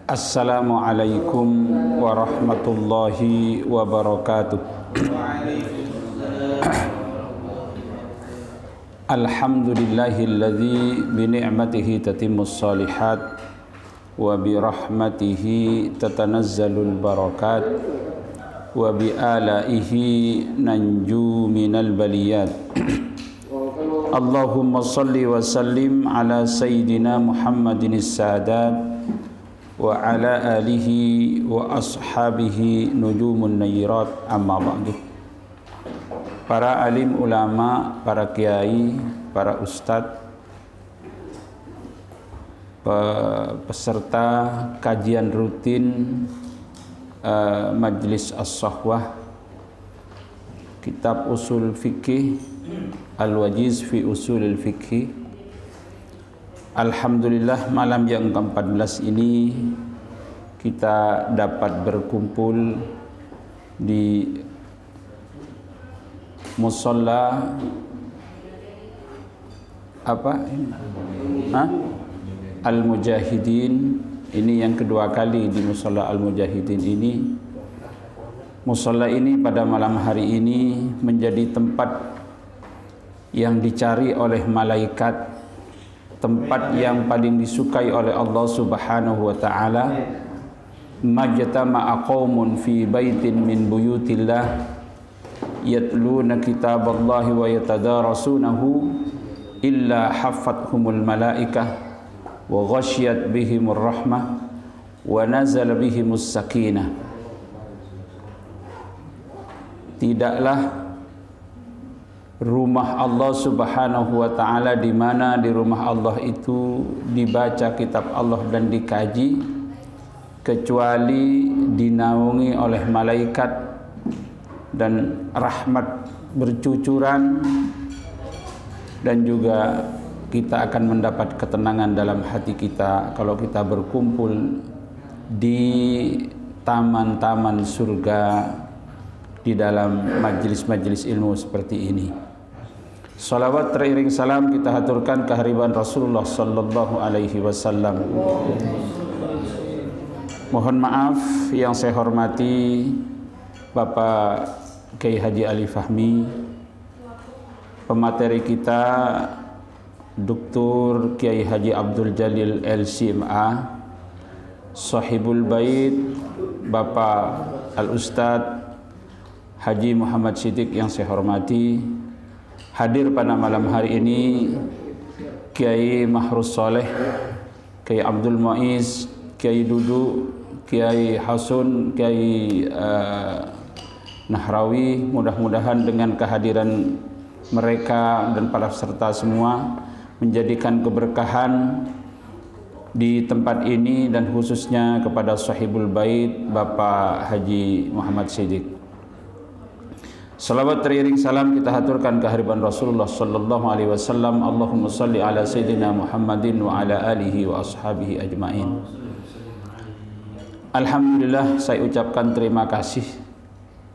Assalamualaikum warahmatullahi wabarakatuh. Alhamdulillahilladzi bi ni'matihi tatimmus shalihat wa bi rahmatihi tatanazzalul barakat wa bi alaihi nanju minal baliyat. Allahumma salli wa sallim ala sayyidina Muhammadin as-sadat wa ala alihi wa ashabihi nujumun nayyirat, amma ba'du. Para alim ulama, para kiai, para ustadz, peserta kajian rutin Majlis As-Shahwah Kitab Usul Fikih Al-Wajiz fi Usulil Fikih. Alhamdulillah, malam yang ke-14 ini kita dapat berkumpul di musalla Al-Mujahidin. Ini yang kedua kali di musalla Al-Mujahidin ini. Musalla ini pada malam hari ini menjadi tempat yang dicari oleh malaikat, tempat yang paling disukai oleh Allah Subhanahu wa taala. Majtama'a qaumun fi baitin min buyutillah yatluna kitaballahi wa yatadarasunahu illa haffathumul malaikah wa ghasyiyat bihimur rahmah wa nazala bihimus sakinah. Tidaklah rumah Allah Subhanahu wa taala, di mana di rumah Allah itu dibaca kitab Allah dan dikaji, kecuali dinaungi oleh malaikat dan rahmat bercucuran, dan juga kita akan mendapat ketenangan dalam hati kita kalau kita berkumpul di taman-taman surga di dalam majlis-majlis ilmu seperti ini. Salawat teriring salam kita haturkan kehadiran Rasulullah sallallahu alaihi wasallam. Mohon maaf yang saya hormati Bapak Kiai Haji Ali Fahmi, pemateri kita Dr. Kiai Haji Abdul Jalil LCMA, Sahibul Bait Bapak Al-Ustadz Haji Muhammad Siddiq yang saya hormati. Hadir pada malam hari ini Kiai Mahrus Saleh, Kiai Abdul Muiz, Kiai Dudu, Kiai Hasun, Kiai Nahrawi. Mudah-mudahan dengan kehadiran mereka dan para peserta semua menjadikan keberkahan di tempat ini, dan khususnya kepada Sahibul Bait Bapak Haji Muhammad Siddiq. Salawat teriring salam kita haturkan kehadiran Rasulullah sallallahu alaihi wasallam. Allahumma salli ala sayyidina Muhammadin wa ala alihi wa ashabihi ajmain. Alhamdulillah, saya ucapkan terima kasih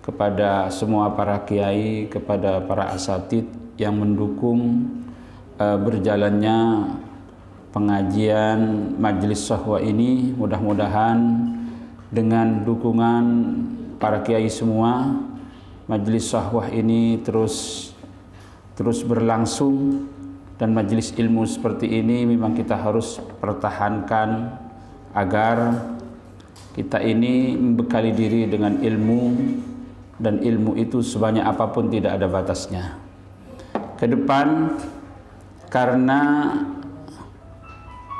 kepada semua para kiai, kepada para asatid yang mendukung berjalannya pengajian Majlis Shahwah ini. Mudah-mudahan dengan dukungan para kiai semua, Majlis Shahwah ini terus berlangsung, dan majlis ilmu seperti ini memang kita harus pertahankan agar kita ini membekali diri dengan ilmu, dan ilmu itu sebanyak apapun tidak ada batasnya. Ke depan, karena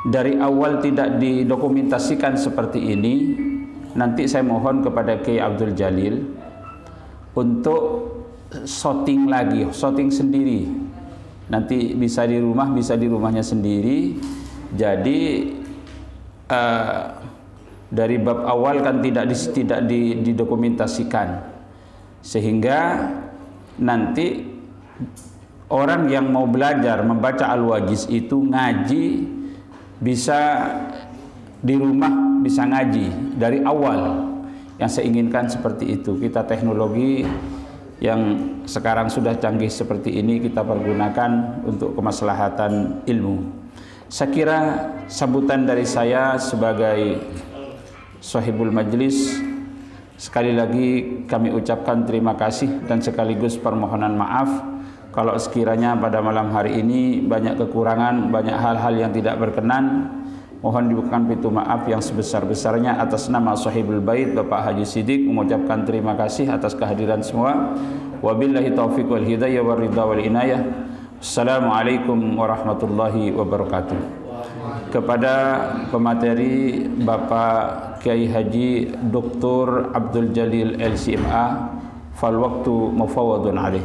dari awal tidak didokumentasikan seperti ini, nanti saya mohon kepada Kiai Abdul Jalil untuk shooting lagi, shooting sendiri. Nanti bisa di rumah, bisa di rumahnya sendiri. Jadi dari bab awal kan tidak didokumentasikan, sehingga nanti orang yang mau belajar membaca Al-Wajiz itu ngaji bisa di rumah, bisa ngaji dari awal. Yang saya inginkan seperti itu. Kita teknologi yang sekarang sudah canggih seperti ini kita pergunakan untuk kemaslahatan ilmu. Saya kira sambutan dari saya sebagai sahibul majlis, sekali lagi kami ucapkan terima kasih dan sekaligus permohonan maaf kalau sekiranya pada malam hari ini banyak kekurangan, banyak hal-hal yang tidak berkenan. Mohon dibukakan pintu maaf yang sebesar-besarnya. Atas nama sahibul bait Bapak Haji Siddiq mengucapkan terima kasih atas kehadiran semua. Wabillahi taufiq wal hidayah wal ridha wal inayah. Assalamualaikum warahmatullahi wabarakatuh. Kepada pemateri Bapak Kiai Haji Dr. Abdul Jalil LCMA, fal waktu mufawwadun alaih.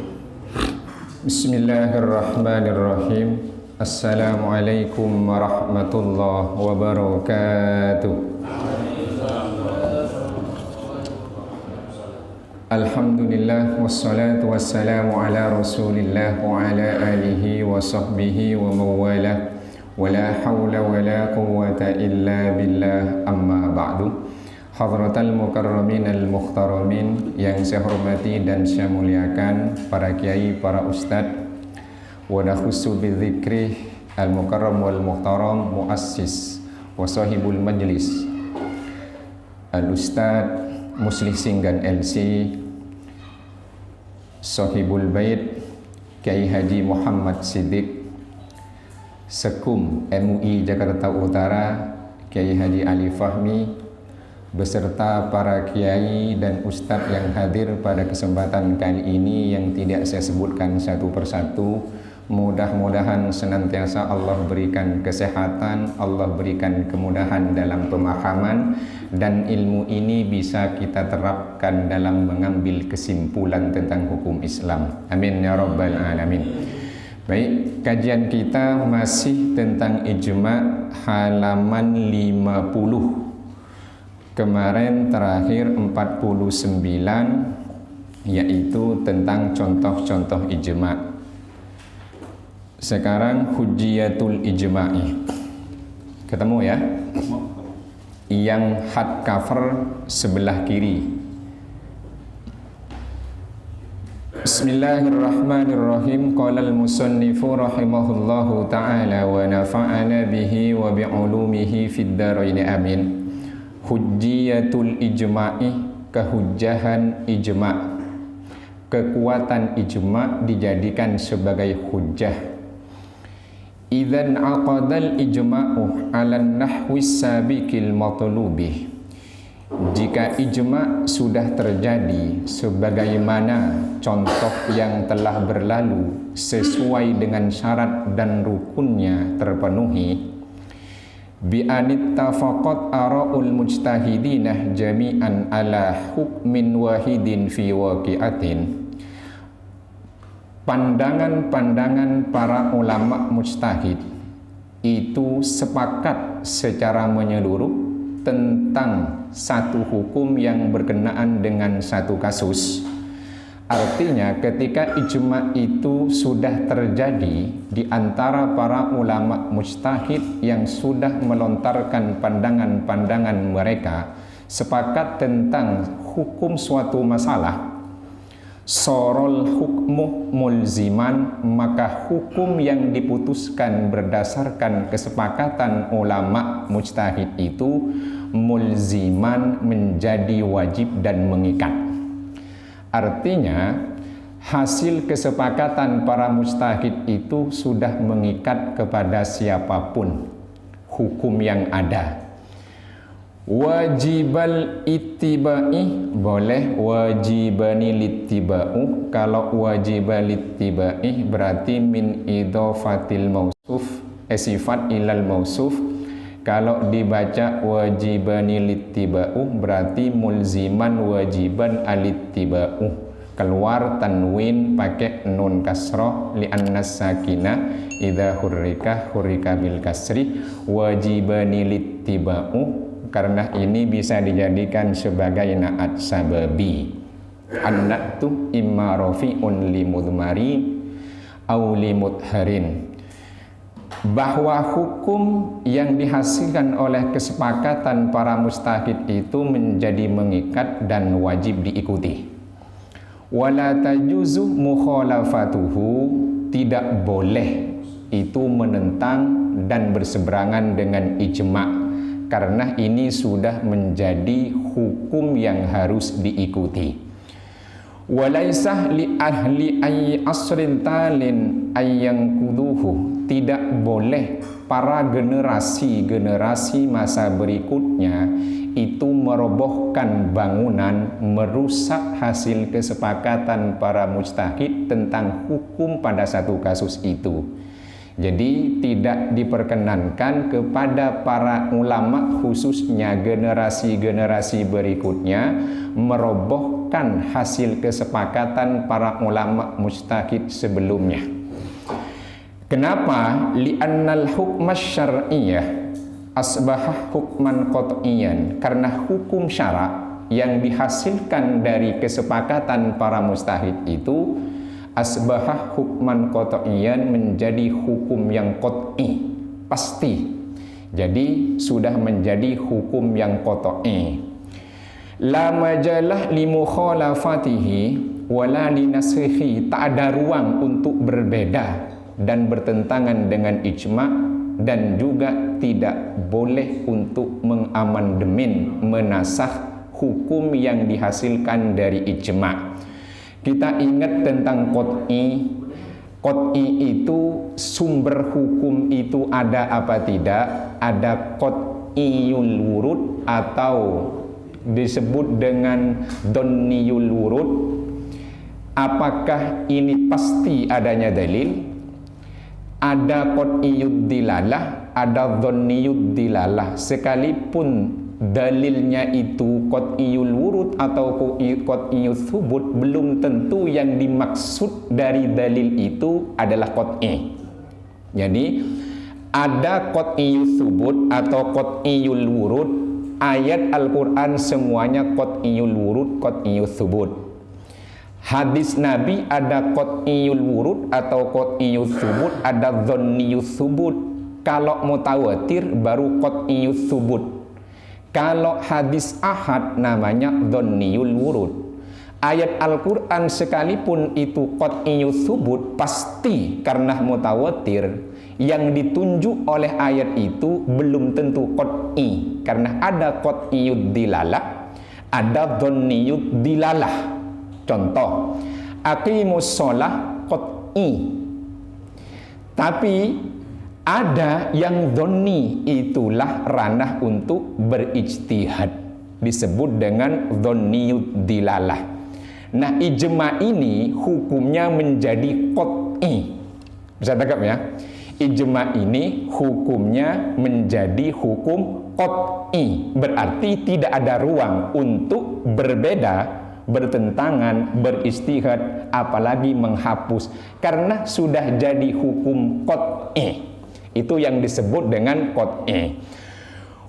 Bismillahirrahmanirrahim. Assalamualaikum warahmatullahi wabarakatuh. Alhamdulillah wassalatu wassalamu ala Rasulillah wa ala alihi wa sahbihi wa mawalah. Wala hawla wala quwwata illa billah, amma ba'du. Hadratal mukarramin al-mukhtaramin, yang saya hormati dan saya muliakan para kiai, para ustadz, wa nakhusu bidzikri al-mukarram wal muhtaram muassis wa sahibul majlis al-ustadz Muslih Singgan LC, sahibul bait Kiai Haji Muhammad Siddiq, Sekum MUI Jakarta Utara Kiai Haji Ali Fahmi, beserta para kiai dan ustadz yang hadir pada kesempatan kali ini yang tidak saya sebutkan satu persatu. Mudah-mudahan senantiasa Allah berikan kesehatan, Allah berikan kemudahan dalam pemahaman, dan ilmu ini bisa kita terapkan dalam mengambil kesimpulan tentang hukum Islam. Amin ya rabbal alamin. Baik, kajian kita masih tentang ijma halaman 50. Kemarin terakhir 49, yaitu tentang contoh-contoh ijma'. Sekarang Hujjiyatul Ijma'i. Ketemu ya? Yang hardcover sebelah kiri. Bismillahirrahmanirrahim. Qala al-musannifu rahimahullahu ta'ala wa nafa'ana bihi wa bi'ulumihi fid dharain amin. Hujjiyatul Ijma'i, kehujjahan ijma'. Kekuatan ijma' dijadikan sebagai hujjah. Idzan aqadal ijma'u 'alan nahwis sabiqil matlubi. Jika ijma' sudah terjadi sebagaimana contoh yang telah berlalu sesuai dengan syarat dan rukunnya terpenuhi, bi anittafaqat ara'ul mujtahidinah jami'an ala hukmin wahidin fi waqi'atin. Pandangan-pandangan para ulama mujtahid itu sepakat secara menyeluruh tentang satu hukum yang berkenaan dengan satu kasus. Artinya ketika ijma' itu sudah terjadi di antara para ulama mujtahid yang sudah melontarkan pandangan-pandangan mereka sepakat tentang hukum suatu masalah, sorol hukmu mulziman, maka hukum yang diputuskan berdasarkan kesepakatan ulama mujtahid itu mulziman, menjadi wajib dan mengikat. Artinya hasil kesepakatan para mujtahid itu sudah mengikat kepada siapapun hukum yang ada. Wajibal ittiba'i, boleh wajibani littiba'u. Kalau wajibal ittiba'i berarti min idhofatil mausuf, sifat ilal mausuf. Kalau dibaca wajibani littiba'u berarti mulziman wajiban alittiba'u. Keluar tanwin pakai nun kasroh li'annas sakinah idha hurrika bil kasri. Wajibani littiba'u karena ini bisa dijadikan sebagai na'at sababi. An-na'tu imma rafi'un limudmari au limudharin. Bahwa hukum yang dihasilkan oleh kesepakatan para mujtahid itu menjadi mengikat dan wajib diikuti. Wala tajuzu mukhalafatuhu, tidak boleh itu menentang dan berseberangan dengan ijma', karena ini sudah menjadi hukum yang harus diikuti. Walaisah li ahli ayyi asrin talin ayyanquduhu, tidak boleh para generasi masa berikutnya itu merobohkan bangunan, merusak hasil kesepakatan para mujtahid tentang hukum pada satu kasus itu. Jadi tidak diperkenankan kepada para ulama, khususnya generasi berikutnya, merobohkan hasil kesepakatan para ulama mujtahid sebelumnya. Kenapa? Li'annal hukma syar'iyyah asbahah hukman qat'iyyan, karena hukum syara' yang dihasilkan dari kesepakatan para mujtahid itu asbahah hukman qat'iyyan, menjadi hukum yang qat'i, pasti. Jadi sudah menjadi hukum yang qat'i. La majalah li mukhalafatihi wala li nasikhi, tak ada ruang untuk berbeda dan bertentangan dengan ijma', dan juga tidak boleh untuk mengamandemen, menasakh hukum yang dihasilkan dari ijma'. Kita ingat tentang qat'i. Qat'i itu sumber hukum itu ada apa tidak? Ada qat'iyul wurud atau disebut dengan dhanniyul wurud. Apakah ini pasti adanya dalil? Ada qat'iyud dilalah, ada dhanniyud dilalah. Sekalipun dalilnya itu qat'iyul wurud atau qat'iyul thubut, belum tentu yang dimaksud dari dalil itu adalah qat'i. Jadi ada qat'iyul thubut atau qat'iyul wurud. Ayat Al-Quran semuanya qat'iyul wurud, qat'iyul thubut. Hadis Nabi ada qat'iyul wurud atau qat'iyul thubut, ada dhanniyul thubut. Kalau mutawatir baru qat'iyul thubut. Kalau hadis ahad namanya dhanniyul wurud. Ayat Al-Quran sekalipun itu qat'iyul thubut, pasti karena mutawatir, yang ditunjuk oleh ayat itu belum tentu qat'i, karena ada qat'iyud dilalah, ada dhanniyud dilalah. Contoh, aqimus sholah qat'i, tapi ada yang dhonni, itulah ranah untuk berijtihad, disebut dengan dhanniyud dilalah. Nah, ijma' ini hukumnya menjadi qat'i. Bisa tangkap ya? Ijma' ini hukumnya menjadi hukum qat'i, berarti tidak ada ruang untuk berbeda, bertentangan, beristihad, apalagi menghapus, karena sudah jadi hukum qat'i. Itu yang disebut dengan qat'i.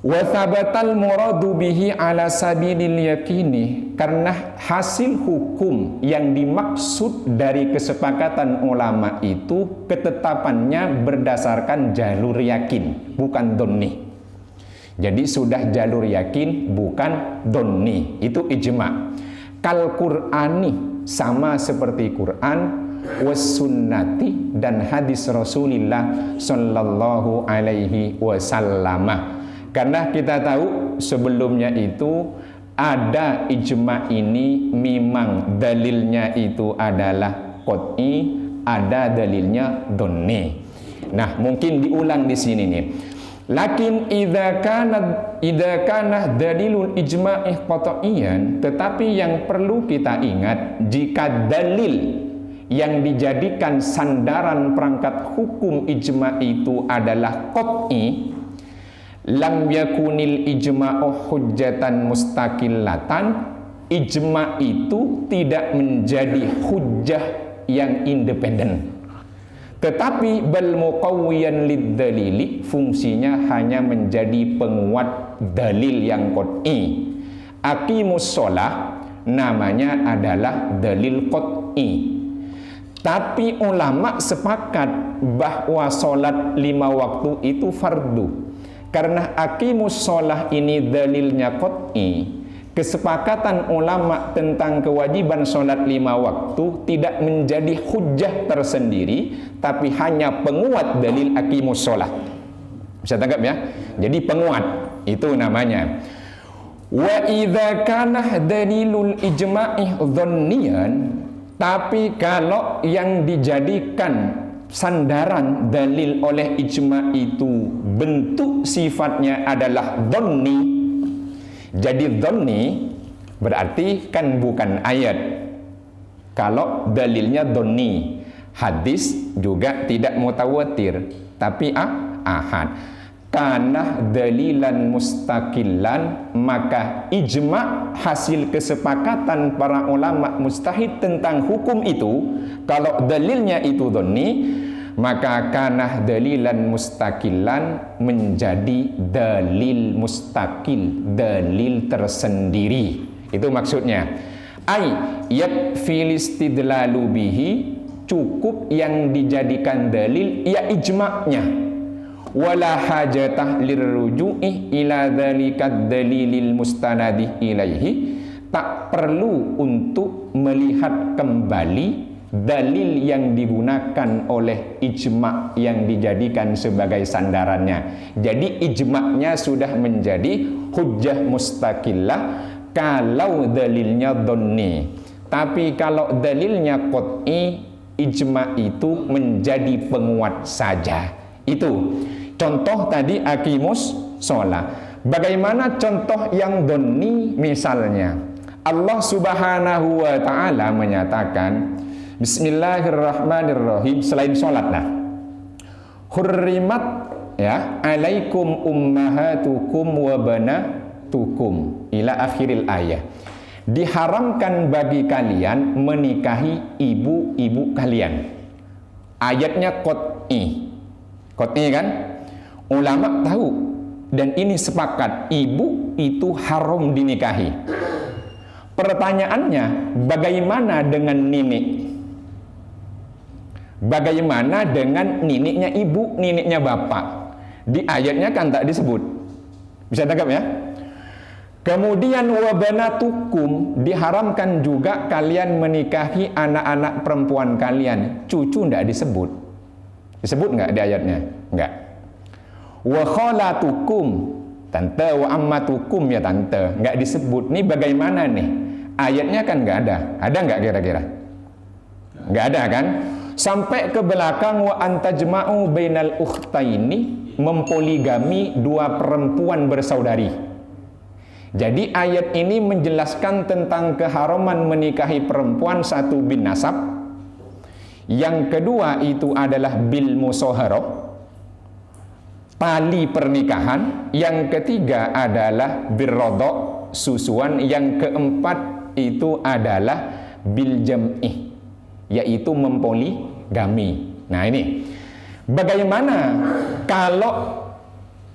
Wa thabatal muradu bihi ala sabilil yakini, karena hasil hukum yang dimaksud dari kesepakatan ulama itu ketetapannya berdasarkan jalur yakin, bukan dhonni. Jadi sudah jalur yakin, bukan dhonni. Itu ijma'. Kal Qur'ani, sama seperti Quran, was sunnati, dan hadis Rasulullah sallallahu alaihi wasallam. Karena kita tahu sebelumnya itu ada ijma' ini memang dalilnya itu adalah qat'i, ada dalilnya dhonni. Nah, mungkin diulang di sini nih. Lakin idza kana dalilul ijma'i qat'iyan, tetapi yang perlu kita ingat, jika dalil yang dijadikan sandaran perangkat hukum ijma' itu adalah qat'i, lam yakunil ijma'u hujjatan mustaqillatan, ijma' itu tidak menjadi hujjah yang independen, tetapi bal muqawwiyan lid-dalili, fungsinya hanya menjadi penguat dalil yang qat'i. Aqimus sholah namanya adalah dalil qat'i. Tapi ulama sepakat bahwa sholat 5 waktu itu fardu. Karena aqimus sholah ini dalilnya qat'i, kesepakatan ulama tentang kewajiban sholat 5 waktu tidak menjadi hujjah tersendiri, tapi hanya penguat dalil aqimus sholat. Bisa tangkap ya? Jadi penguat, itu namanya. Wa idza kana dalilul ijma'i dhanniyan, tapi kalau yang dijadikan sandaran dalil oleh ijma' itu bentuk sifatnya adalah dhanni. Jadi dhanni berarti kan bukan ayat. Kalau dalilnya dhanni, hadis juga tidak mutawatir, tapi ahad. Karena dalilan mustaqillan, maka ijma' hasil kesepakatan para ulama mustahid tentang hukum itu, kalau dalilnya itu dhanni, maka karena dalilan mustaqilan menjadi dalil mustaqil, dalil tersendiri. Itu maksudnya. Ai yakfil istidlalu bihi, cukup yang dijadikan dalil ya ijma'nya. Wala hajatah lirruju'i ila dzalikad dalilil mustanadih ilaihi, tak perlu untuk melihat kembali dalil yang digunakan oleh ijma' yang dijadikan sebagai sandarannya. Jadi ijma'nya sudah menjadi hujjah mustaqillah kalau dalilnya dhanni. Tapi kalau dalilnya qat'i, ijma' itu menjadi penguat saja. Itu contoh tadi aqimus sholat. Bagaimana contoh yang dhanni? Misalnya Allah subhanahu wa ta'ala menyatakan Bismillahirrahmanirrahim, selain sholat lah, hurrimat ya alaikum ummahatukum wa banatukum ila akhiril ayah, diharamkan bagi kalian menikahi ibu-ibu kalian. Ayatnya qat'i kan, ulama tahu dan ini sepakat, ibu itu haram dinikahi. Pertanyaannya, bagaimana dengan nenek? Bagaimana dengan neneknya ibu, neneknya bapak? Di ayatnya kan tak disebut. Bisa tangkap ya? Kemudian wabanatukum, diharamkan juga kalian menikahi anak-anak perempuan kalian. Cucu tidak disebut. Disebut nggak di ayatnya? Nggak. Wa khalatukum, tante, wa ammatukum ya tante, nggak disebut. Ini bagaimana nih? Ayatnya kan nggak ada. Ada nggak kira-kira? Nggak ada kan? Sampai ke belakang wa antajma'u bainal ukhtaini, mempoligami dua perempuan bersaudari. Jadi ayat ini menjelaskan tentang keharaman menikahi perempuan, satu bin nasab, yang kedua itu adalah bil musoharoh, tali pernikahan, yang ketiga adalah birrodok, susuan, yang keempat itu adalah bil jam'ih, yaitu mempoligami. Nah ini, bagaimana kalau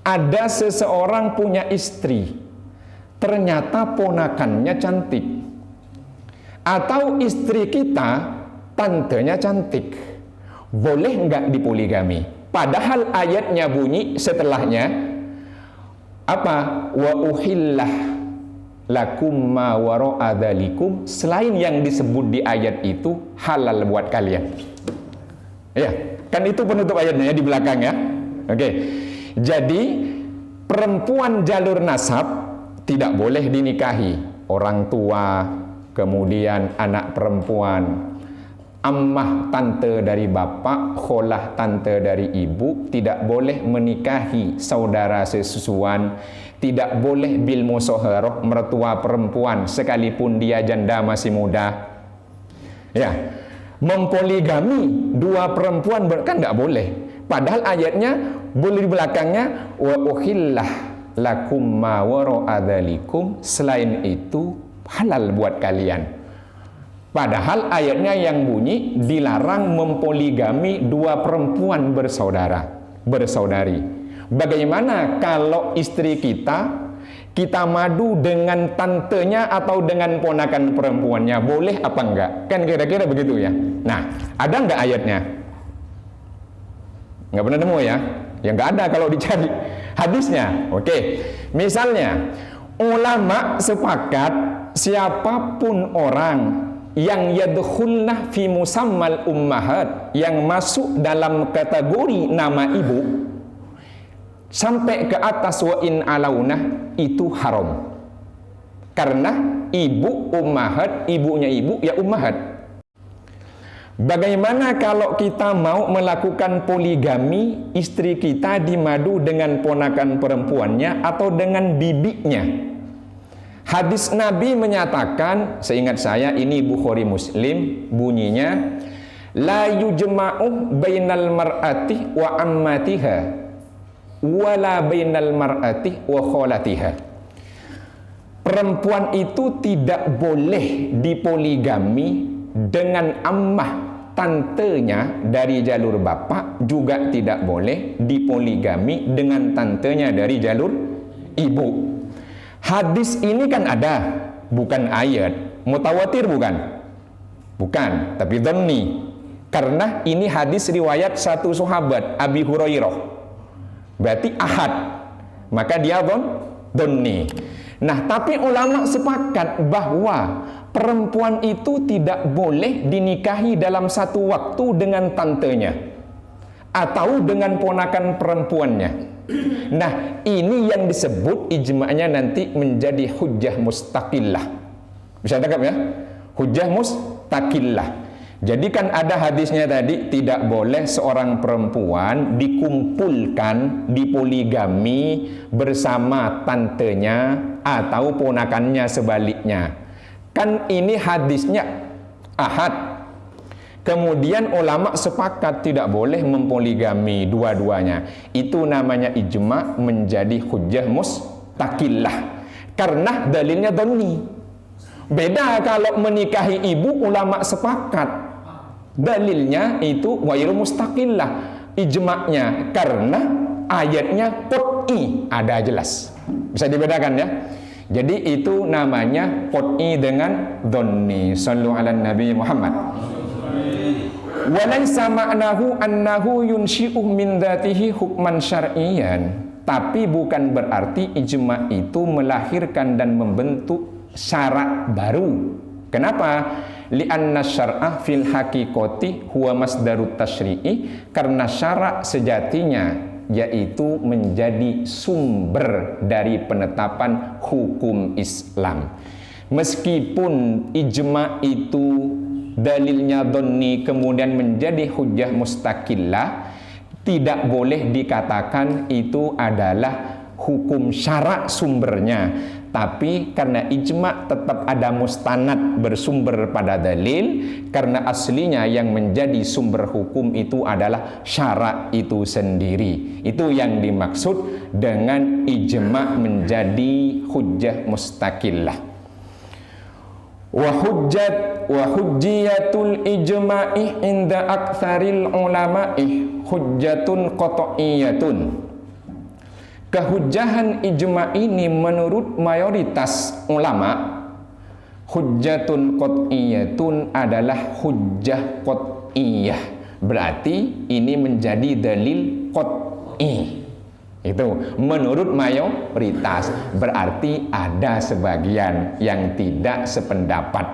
ada seseorang punya istri, ternyata ponakannya cantik, atau istri kita tantenya cantik, boleh nggak dipoligami? Padahal ayatnya bunyi setelahnya apa? Wa uhillah lakum ma wara'a dzalikum, selain yang disebut di ayat itu halal buat kalian. Ya, kan itu penutup ayatnya ya, di belakang ya. Oke. Jadi perempuan jalur nasab tidak boleh dinikahi. Orang tua, kemudian anak perempuan, ammah tante dari bapak, kholah tante dari ibu, tidak boleh menikahi saudara sesusuan, tidak boleh bil musoharoh, mertua perempuan sekalipun dia janda masih muda. Ya, mempoligami dua perempuan kan nggak boleh. Padahal ayatnya boleh di belakangnya wa uhillah lakum ma wara'a dzalikum, selain itu halal buat kalian. Padahal ayatnya yang bunyi dilarang mempoligami dua perempuan bersaudari. Bagaimana kalau istri kita madu dengan tantenya atau dengan ponakan perempuannya, boleh apa enggak? Kan kira-kira begitu ya. Nah, ada enggak ayatnya? Enggak pernah nemu ya? Ya enggak ada kalau dicari hadisnya. Oke. Misalnya Ulama sepakat siapapun orang yang yadkhulna fi musammal ummahat, yang masuk dalam kategori nama ibu sampai ke atas wa in alaunah, itu haram. Karena ibu ummahat, ibunya ibu ya ummahat. Bagaimana kalau kita mau melakukan poligami, istri kita dimadu dengan ponakan perempuannya atau dengan bibinya? Hadis Nabi menyatakan, seingat saya ini Bukhari Muslim, bunyinya la yujma'u bainal mar'ati wa ammatiha wala bainal mar'ati wa kholatiha. Perempuan itu tidak boleh dipoligami dengan ammah, tantenya dari jalur bapak, juga tidak boleh dipoligami dengan tantenya dari jalur ibu. Hadis ini kan ada, bukan ayat. Mutawatir bukan? Bukan, tapi dhanni. Karena ini hadis riwayat satu sahabat, Abi Hurairah. Berarti ahad. Maka dia dhanni. Nah, tapi ulama sepakat bahwa perempuan itu tidak boleh dinikahi dalam satu waktu dengan tantenya atau dengan ponakan perempuannya. Nah, ini yang disebut ijma'nya nanti menjadi hujjah mustaqillah. Bisa tangkap ya? Hujjah mustaqillah. Jadi kan ada hadisnya tadi, tidak boleh seorang perempuan dikumpulkan, dipoligami bersama tantenya atau ponakannya sebaliknya. Kan ini hadisnya ahad. Kemudian ulama sepakat tidak boleh mempoligami dua-duanya. Itu namanya ijma' menjadi hujjah mustaqillah. Karena dalilnya dhanni. Beda kalau menikahi ibu, ulama sepakat. Dalilnya itu ghairu mustaqillah, ijma'nya, karena ayatnya qat'i, ada jelas. Bisa dibedakan ya. Jadi itu namanya qat'i dengan dhanni. Shallu ala Nabi Muhammad. Walaysa ma'nahu annahu yunshi'u min dzatihi hukman syar'iyyan. Tapi bukan berarti ijma' itu melahirkan dan membentuk syarak baru. Kenapa? Li'anna syar'a fil haqiqati huwa masdarut tasyri'i. Karena syarak sejatinya yaitu menjadi sumber dari penetapan hukum Islam. Meskipun ijma' itu dalilnya dhanni kemudian menjadi hujjah mustaqillah, tidak boleh dikatakan itu adalah hukum syarak sumbernya. Tapi karena ijma' tetap ada mustanad bersumber pada dalil, karena aslinya yang menjadi sumber hukum itu adalah syarak itu sendiri. Itu yang dimaksud dengan ijma' menjadi hujjah mustaqillah. Wa hujjiyatul ijma'i inda aktsaril ulama'i hujjatun qat'iyyatun. Kehujjahan ijma' ini menurut mayoritas ulama, hujjatun qat'iyyatun adalah hujjah qat'iyyah. Berarti ini menjadi dalil qat'i. Itu menurut mayoritas. Berarti ada sebagian yang tidak sependapat.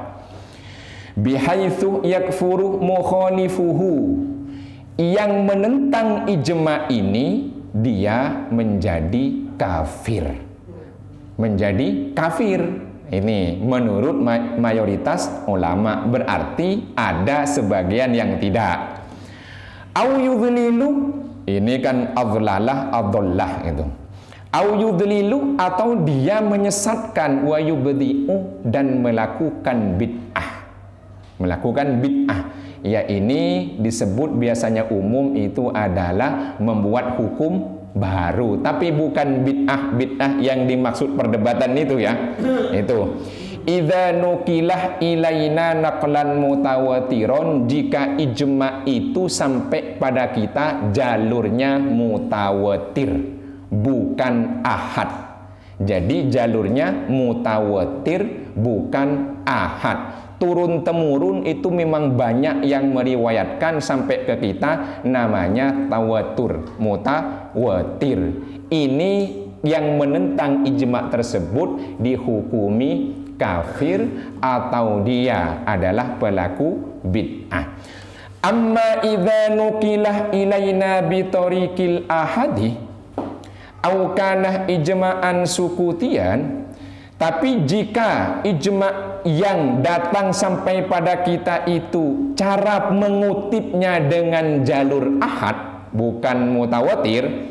Bihaitsu yakfuru mukhalifuhu. Yang menentang ijma' ini dia menjadi kafir. Menjadi kafir. Ini menurut mayoritas ulama. Berarti ada sebagian yang tidak. Au yudhlilu. Ini kan adlalah itu. Au yudlilu, atau dia menyesatkan, wa yubdi'u, dan melakukan bid'ah. Melakukan bid'ah. Ya, ini disebut biasanya umum itu adalah membuat hukum baru. Tapi bukan bid'ah yang dimaksud perdebatan itu ya. Itu. Idza nukilah ilaina naqlan mutawatiron, jika ijma' itu sampai pada kita jalurnya mutawatir, bukan ahad. Jadi jalurnya mutawatir, bukan ahad. Turun-temurun itu memang banyak yang meriwayatkan sampai ke kita, namanya tawatur, mutawatir. Ini yang menentang ijma tersebut dihukumi kafir atau dia adalah pelaku bid'ah. Amma idza nuqilah ilaina bi tariqil ahadi au kana ijma'an sukutian, tapi jika ijma' yang datang sampai pada kita itu cara mengutipnya dengan jalur ahad bukan mutawatir,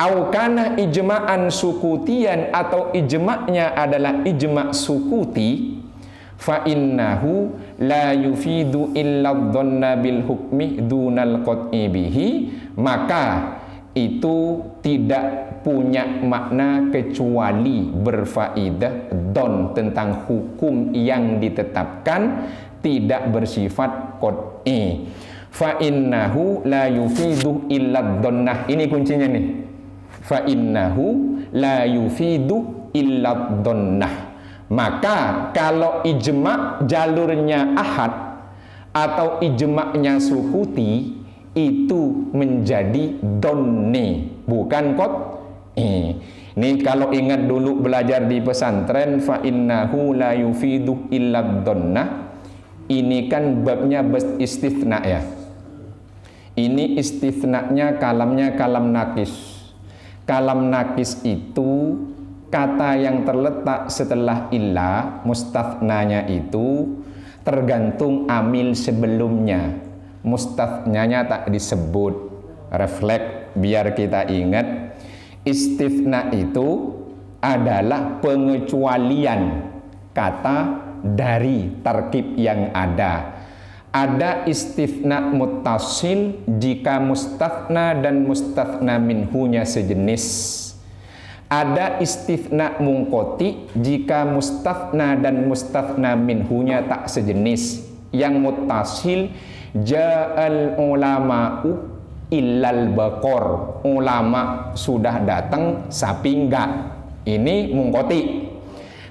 au kana ijma'an sukutian atau ijma'nya adalah ijma' sukuti, fa innahu la yufidu illa dhanna bil hukmi dunal qat'i bihi, maka itu tidak punya makna kecuali berfaidah don tentang hukum yang ditetapkan, tidak bersifat qat'i. Fa innahu la yufidu illa dhannah, ini kuncinya nih. Fa innahu la yufidu illa dhannah. Maka kalau ijma' jalurnya ahad atau ijma'nya sukuti itu menjadi dhanni, bukan qat'i. Ini kalau ingat dulu belajar di pesantren, fa innahu la yufidu illa dhannah. Ini kan babnya istitsna ya. Ini istitsnanya kalamnya kalam nakis. Kalam nakis itu kata yang terletak setelah illa, mustathnanya itu tergantung amil sebelumnya. Mustathnanya tak disebut. Refleks biar kita ingat, istitsna itu adalah pengecualian kata dari tarkib yang ada. Ada istitsna muttasil jika mustatsna dan mustatsna minhunya sejenis. Ada istitsna munqati jika mustatsna dan mustatsna minhunya tak sejenis. Yang muttasil ja'al ulama'u illal baqor, ulama sudah datang sapi enggak, ini munqati.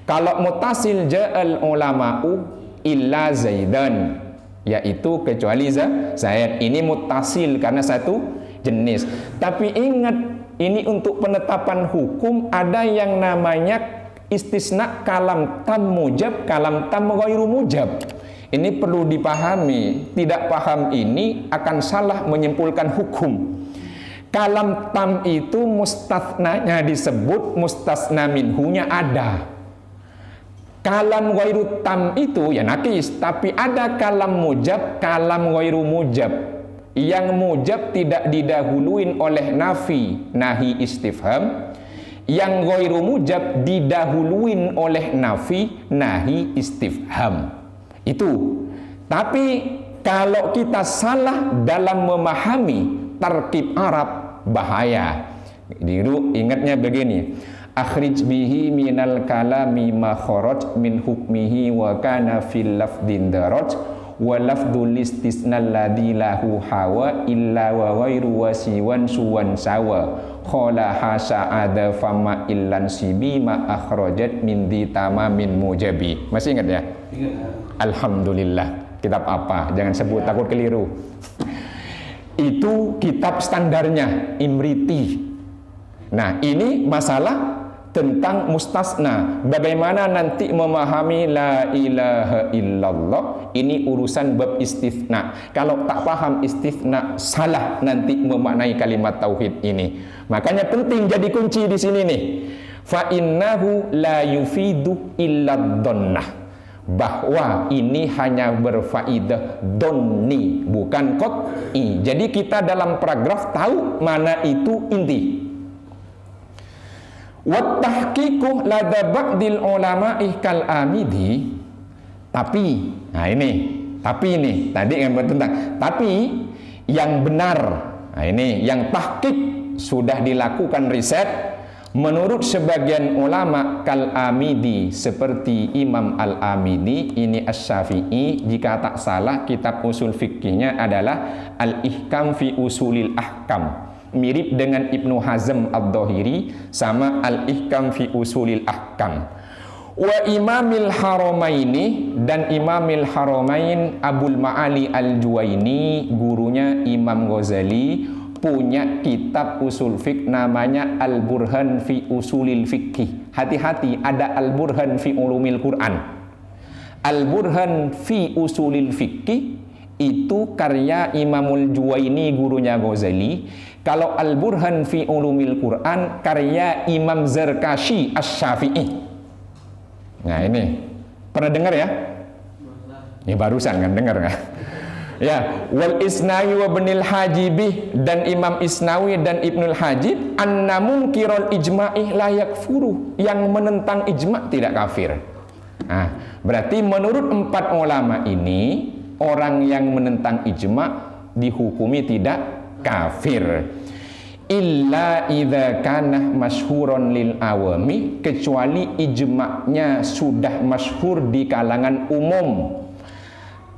Kalau muttasil ja'al ulama'u illa zaidan, yaitu kecuali Zaid, ini muttasil karena satu jenis. Tapi ingat, ini untuk penetapan hukum ada yang namanya istisna kalam tam mujab, kalam tam ghairu mujab. Ini perlu dipahami. Tidak paham ini akan salah menyimpulkan hukum. Kalam tam itu mustathnanya disebut, mustasna minhunya ada. Kalam ghairu tam itu ya nakis, tapi ada kalam mujab, kalam ghairu mujab. Yang mujab tidak didahuluin oleh nafi, nahi istifham. Yang ghairu mujab didahuluin oleh nafi, nahi istifham. Itu. Tapi kalau kita salah dalam memahami tarkib Arab, bahaya. Dulu ingatnya begini, akhrij bihi minal kalami ma kharaj min hukmihi wa kana fil lafdin daraj wa lafdul istisna alladhi lahu hawa illa wa ghairu wasiwan suwan sawa khala hasa ada fama illan sibi ma akhrajat min di tamamin mujabi. Masih ingat ya? Alhamdulillah. Kitab apa? Jangan sebut takut keliru. Itu kitab standarnya Imriti. Nah, ini masalah tentang mustasna. Bagaimana nanti memahami la ilaha illallah, ini urusan bab istitsna. Kalau tak paham istitsna, salah nanti memaknai kalimat tauhid ini. Makanya penting jadi kunci di sini nih. Fa innahu la yufidu illa dhannah. Bahwa ini hanya berfaidah dhanni, bukan qat'i. Jadi kita dalam paragraf tahu mana itu inti. Wa tahqiqu lada ba'dil ulama'i kal amidi. Tapi, nah ini tadi yang tentang tapi yang benar. Nah ini yang tahqiq sudah dilakukan riset menurut sebagian ulama kal amidi, seperti Imam al-Amidi, ini Asy-Syafi'i, jika tak salah kitab usul fikihnya adalah Al-Ihkam fi Usulil Ahkam. Mirip dengan Ibnu Hazm ad-Dhahiri sama Al-Ihkam fi Usulil Ahkam. Wa Imamil Haramaini, dan Imamil Haramain Abul Ma'ali Al-Juwaini, gurunya Imam Ghazali, punya kitab usul fiqh namanya Al-Burhan fi Usulil Fiqh. Hati-hati, ada Al-Burhan fi Ulumil Quran. Al-Burhan fi Usulil Fiqh itu karya Imamul Juwaini, gurunya Ghazali. Kalau Al-Burhan fi Ulumil Quran karya Imam Zarkashi Asy-Syafi'i. Nah ini pernah dengar ya? Ini barusan kan dengar kan? Ya, wal Isnawi wa Ibnul Hajibih, dan Imam Isnawi dan Ibnul Hajib, anna munkirul ijma'i la yakfuru, yang menentang ijma' tidak kafir. Nah, berarti menurut 4 ulama ini, orang yang menentang ijma' dihukumi tidak kafir. Illa idza kana masyhuron lil awami, kecuali ijma'nya sudah masyhur di kalangan umum.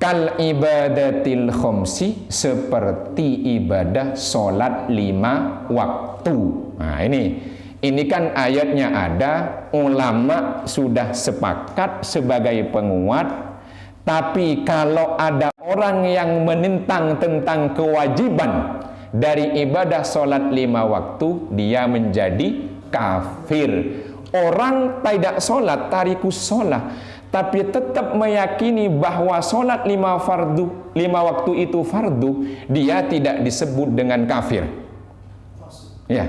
Kal ibadatil khomsi, seperti ibadah sholat 5 waktu. Nah ini kan ayatnya ada, ulama sudah sepakat sebagai penguat. Tapi kalau ada orang yang menentang tentang kewajiban dari ibadah sholat 5 waktu, dia menjadi kafir. Orang tidak sholat, tarikus sholat, tapi tetap meyakini bahwa sholat 5 waktu itu fardu, dia tidak disebut dengan kafir. Ya,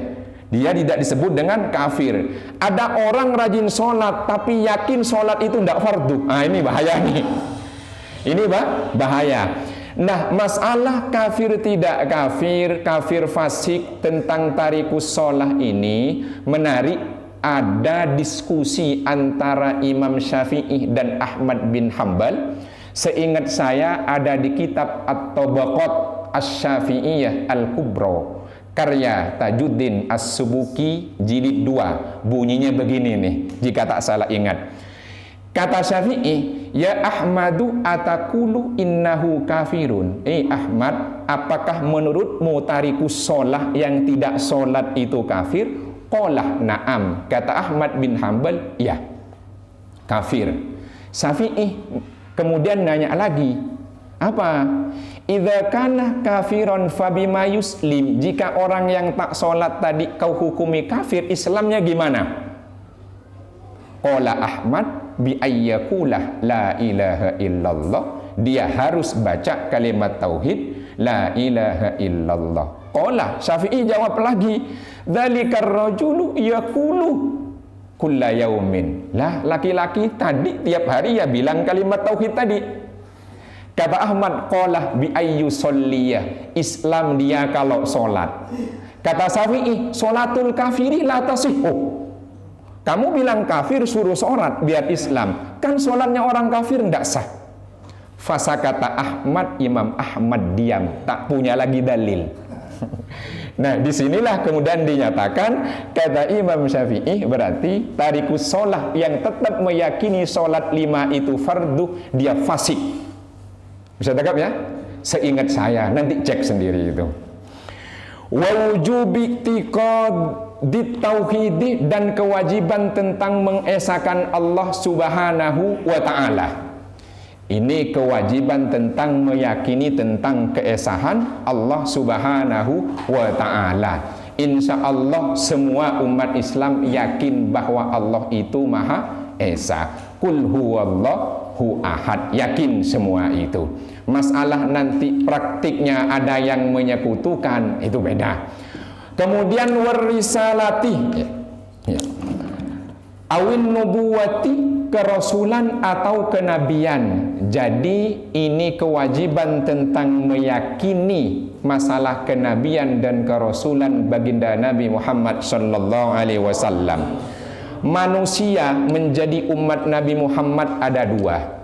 dia tidak disebut dengan kafir. Ada orang rajin sholat tapi yakin sholat itu tidak fardu. Nah ini bahaya nih. Ini bahaya. Nah, masalah kafir tidak kafir, kafir fasik tentang tarikus sholah ini menarik. Ada diskusi antara Imam Syafi'i dan Ahmad bin Hanbal. Seingat saya ada di kitab At-Tabaqat Asy-Syafi'iyah Al-Kubra karya Tajuddin As-Subuki jilid 2. Bunyinya begini nih, jika tak salah ingat. Kata Syafi'i, ya Ahmadu atakulu innahu kafirun. Ahmad, apakah menurutmu tarikus sholah yang tidak sholat itu kafir? Qala na'am. Kata Ahmad bin Hanbal, ya, kafir. Syafi'i kemudian nanya lagi, apa? Idza kana kafiron fabima yuslim, jika orang yang tak sholat tadi kau hukumi kafir, Islamnya gimana? Qala Ahmad bi ayyakulah la ilaha illallah, dia harus baca kalimat tauhid la ilaha illallah. Qala Syafi'i jawab lagi, dzalikar rajulu yaqulu kulla yaumin. Lah, laki-laki tadi tiap hari ya bilang kalimat tauhid tadi. Kata Ahmad, qala bi ayyu shalliyah, Islam dia kalau salat. Kata Syafi'i, salatul kafiri la tasihhu. Kamu bilang kafir suruh salat biar Islam. Kan salatnya orang kafir enggak sah. Fasa kata Ahmad, Imam Ahmad diam, tak punya lagi dalil. Nah, disinilah kemudian dinyatakan, kata Imam Syafi'i, berarti tarikus sholah yang tetap meyakini sholat 5 itu fardu, dia fasik. Bisa tangkap ya? Seingat saya, nanti cek sendiri itu. Wa wujubi i'tiqadi tauhidi, dan kewajiban tentang mengesahkan Allah Subhanahu wa ta'ala. Ini kewajiban tentang meyakini tentang keesahan Allah Subhanahu wa ta'ala. Insya Allah semua umat Islam yakin bahwa Allah itu Maha Esa. Qul huwallahu ahad, yakin semua itu. Masalah nanti praktiknya ada yang menyekutukan, itu beda. Kemudian warisalati, awin nubuwati, kerasulan atau kenabian. Jadi ini kewajiban tentang meyakini masalah kenabian dan kerasulan baginda Nabi Muhammad sallallahu alaihi wasallam. Manusia menjadi umat Nabi Muhammad ada 2.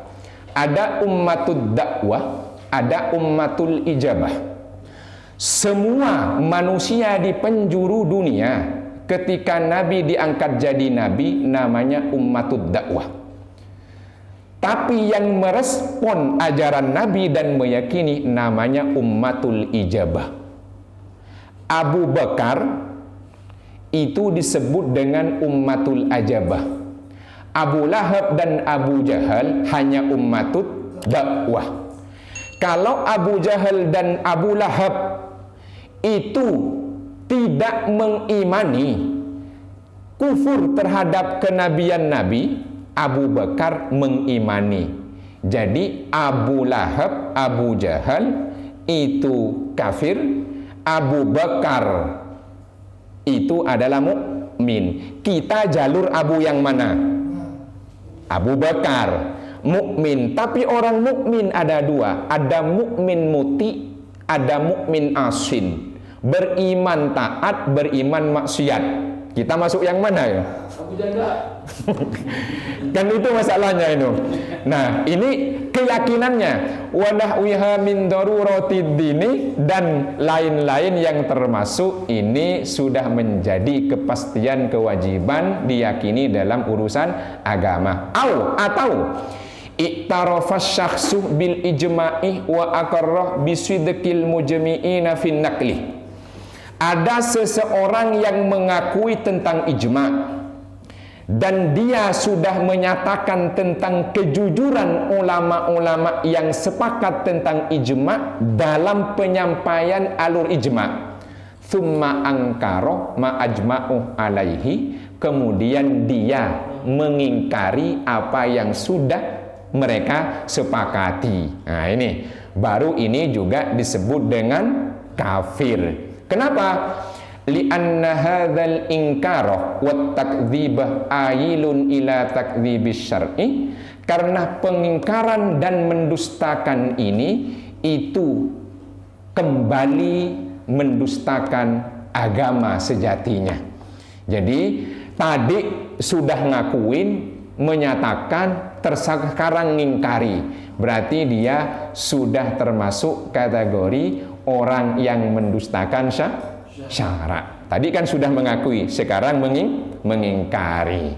Ada ummatud dakwah, ada ummatul ijabah. Semua manusia di penjuru dunia ketika Nabi diangkat jadi Nabi namanya ummatud dakwah. Tapi yang merespon ajaran Nabi dan meyakini namanya ummatul ijabah. Abu Bakar itu disebut dengan ummatul ajabah. Abu Lahab dan Abu Jahal hanya ummatud dakwah. Kalau Abu Jahal dan Abu Lahab itu tidak mengimani, kufur terhadap kenabian Nabi, Abu Bakar mengimani. Jadi Abu Lahab, Abu Jahal itu kafir, Abu Bakar itu adalah mukmin. Kita jalur Abu yang mana? Abu Bakar mukmin. Tapi orang mukmin ada dua, ada mukmin muti, ada mukmin asin. Beriman taat, beriman maksiat. Kita masuk yang mana ya? Abu Janda. Kan itu masalahnya itu. Nah, ini keyakinannya. Wa nahwiha min daruratid dini, dan lain-lain yang termasuk ini sudah menjadi kepastian kewajiban diyakini dalam urusan agama. Atau iktarafas syakhsu bil ijma'i wa aqarrah bisidqil mujmi'ina fin naqli. Ada seseorang yang mengakui tentang ijma' dan dia sudah menyatakan tentang kejujuran ulama-ulama yang sepakat tentang ijma' dalam penyampaian alur ijma'. Thumma angkaro ma ajma'u alaihi, kemudian dia mengingkari apa yang sudah mereka sepakati. Nah, ini baru ini juga disebut dengan kafir. Kenapa? Li'anna hadzal inkara wa takdzibah ayilun ila takdzibis syar'i, karena pengingkaran dan mendustakan ini itu kembali mendustakan agama sejatinya. Jadi tadi sudah ngakuin, menyatakan, sekarang ngingkari, berarti dia sudah termasuk kategori orang yang mendustakan syarat. Tadi kan sudah mengakui, sekarang mengingkari.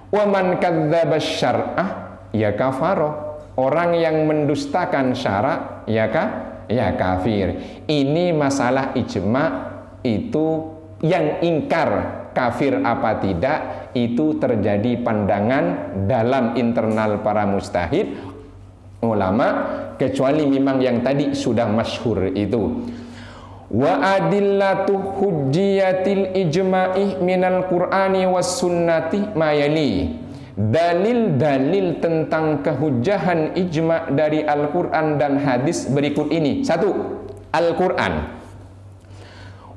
Wa man kadzdzaba syar'ah ya kafaro. Orang yang mendustakan syarat ya kafir. Ini masalah ijma' itu yang ingkar kafir apa tidak itu terjadi pandangan dalam internal para mujtahid ulama, kecuali memang yang tadi sudah masyhur itu. Wa adillatu hujjiyatil ijma'i minal qur'ani was sunnati mayali. Dalil-dalil tentang kehujahan ijma' dari Al-Quran dan hadis berikut ini. 1. Al-Quran.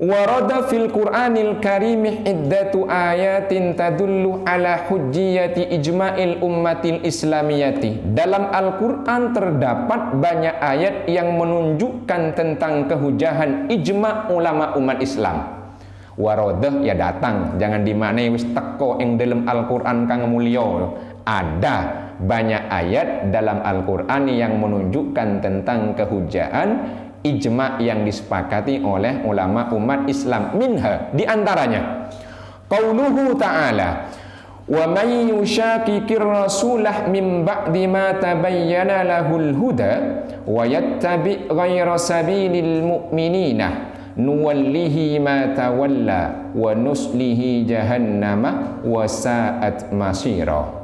Warada fil Qur'anil Karim iddatu ayatin tadullu ala hujjiyati ijma'il ummatil islamiyati. Dalam Al-Quran terdapat banyak ayat yang menunjukkan tentang kehujahan ijma' ulama umat Islam. Warada ya datang, jangan dimaknai wis teko ing dalam Al-Quran kang mulya. Ada banyak ayat dalam Al-Quran yang menunjukkan tentang kehujahan ijma' yang disepakati oleh ulama umat Islam. Minha, diantaranya qauluhu ta'ala wa may yushakikir rasulah min ba'di ma tabayyana lahul huda wa yattabi' ghayra sabilil mu'minina nuwallihi ma tawalla wa nuslihi jahannama wa sa'at masira.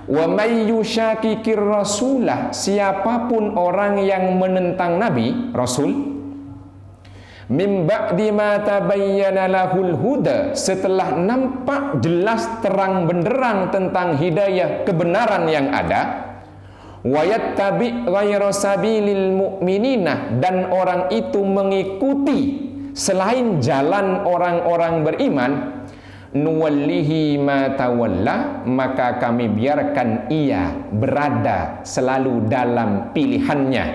Wa may yushakikir rasulah, siapapun orang yang menentang Nabi, Rasul, mim ba'di ma tabayyana lahul huda, setelah nampak jelas terang benderang tentang hidayah kebenaran yang ada, wa yattabi' ghayra sabilil mu'minina, dan orang itu mengikuti selain jalan orang-orang beriman, nuwallihi ma tawalla, maka kami biarkan ia berada selalu dalam pilihannya,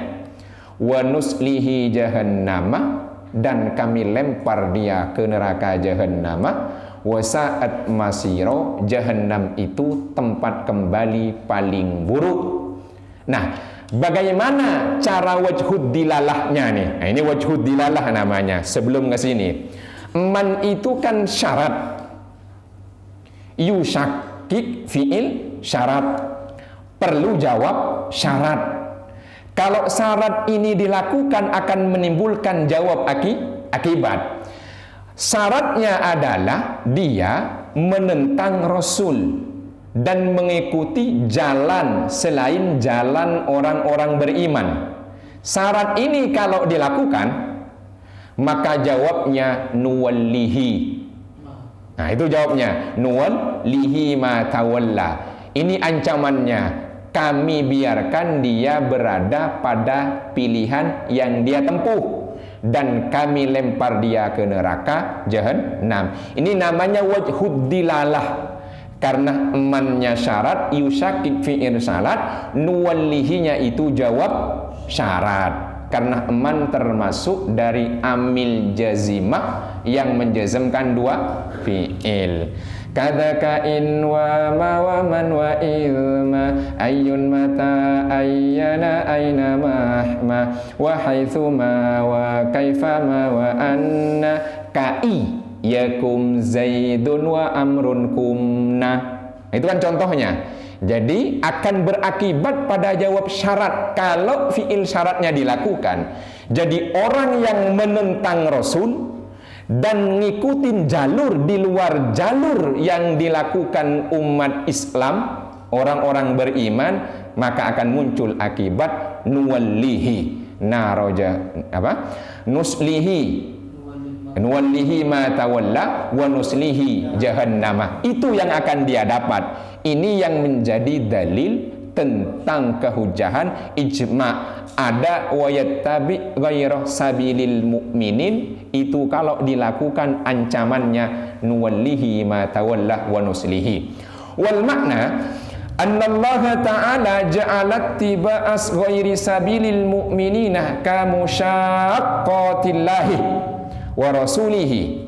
wa nuslihi jahannama, dan kami lempar dia ke neraka jahannama, wa sa'at masiro, jahannam itu tempat kembali paling buruk. Nah, bagaimana cara wajhud dilalahnya nih? Nah, ini wajhud dilalah namanya. Sebelum ke sini, man itu kan syarat, yushakik fi'il syarat, perlu jawab syarat. Kalau syarat ini dilakukan akan menimbulkan jawab akibat. Syaratnya adalah dia menentang Rasul dan mengikuti jalan selain jalan orang-orang beriman. Syarat ini kalau dilakukan, Maka jawabnya nuwallihi. Nah, itu jawabnya, nuwallihi ma tawalla. Ini ancamannya, kami biarkan dia berada pada pilihan yang dia tempuh dan kami lempar dia ke neraka jahannam. Ini namanya wajhud dilalah. Karena emannya syarat, yusakik fi irsalat, nuwallihinya itu jawab syarat. Karena eman termasuk dari amil jazimah yang menjazmkan dua fi'il. Kadzaka in wa ma wa man wa ilma ayyun mata ayyana aina mahma wa haitsu ma wa kaifa ma wa anna ka'i yakum zaidun wa amrun kumna. Itu kan contohnya. Jadi akan berakibat pada jawab syarat kalau fi'il syaratnya dilakukan. Jadi orang yang menentang Rasul dan ngikutin jalur di luar jalur yang dilakukan umat Islam, orang-orang beriman, maka akan muncul akibat nuwallihi naroja nuwallihi ma tawalla wa nuslihi jahannamah. Itu yang akan dia dapat. Ini yang menjadi dalil tentang kehujahan ijma. Ada wa yattabi ghaira sabilil mu'minin, itu kalau dilakukan ancamannya nuwallihi ma tawalla wa nuslihi. Wal makna anna Allah Ta'ala ja'alat tiba'as ghairi sabilil mu'minina kamusyaqqatillahi wa rasulihi.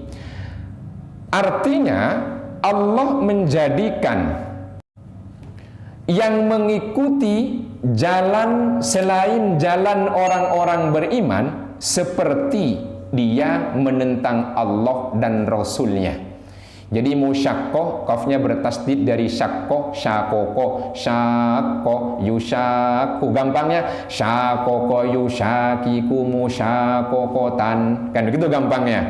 Artinya Allah menjadikan yang mengikuti jalan selain jalan orang-orang beriman seperti dia menentang Allah dan Rasulnya. Jadi musyaqqah, kafnya bertasdid dari syaqqah, syakoko, syakko, yusyakku. Gampangnya syakoko yusyakiku musyakokotan. Kan begitu gampangnya.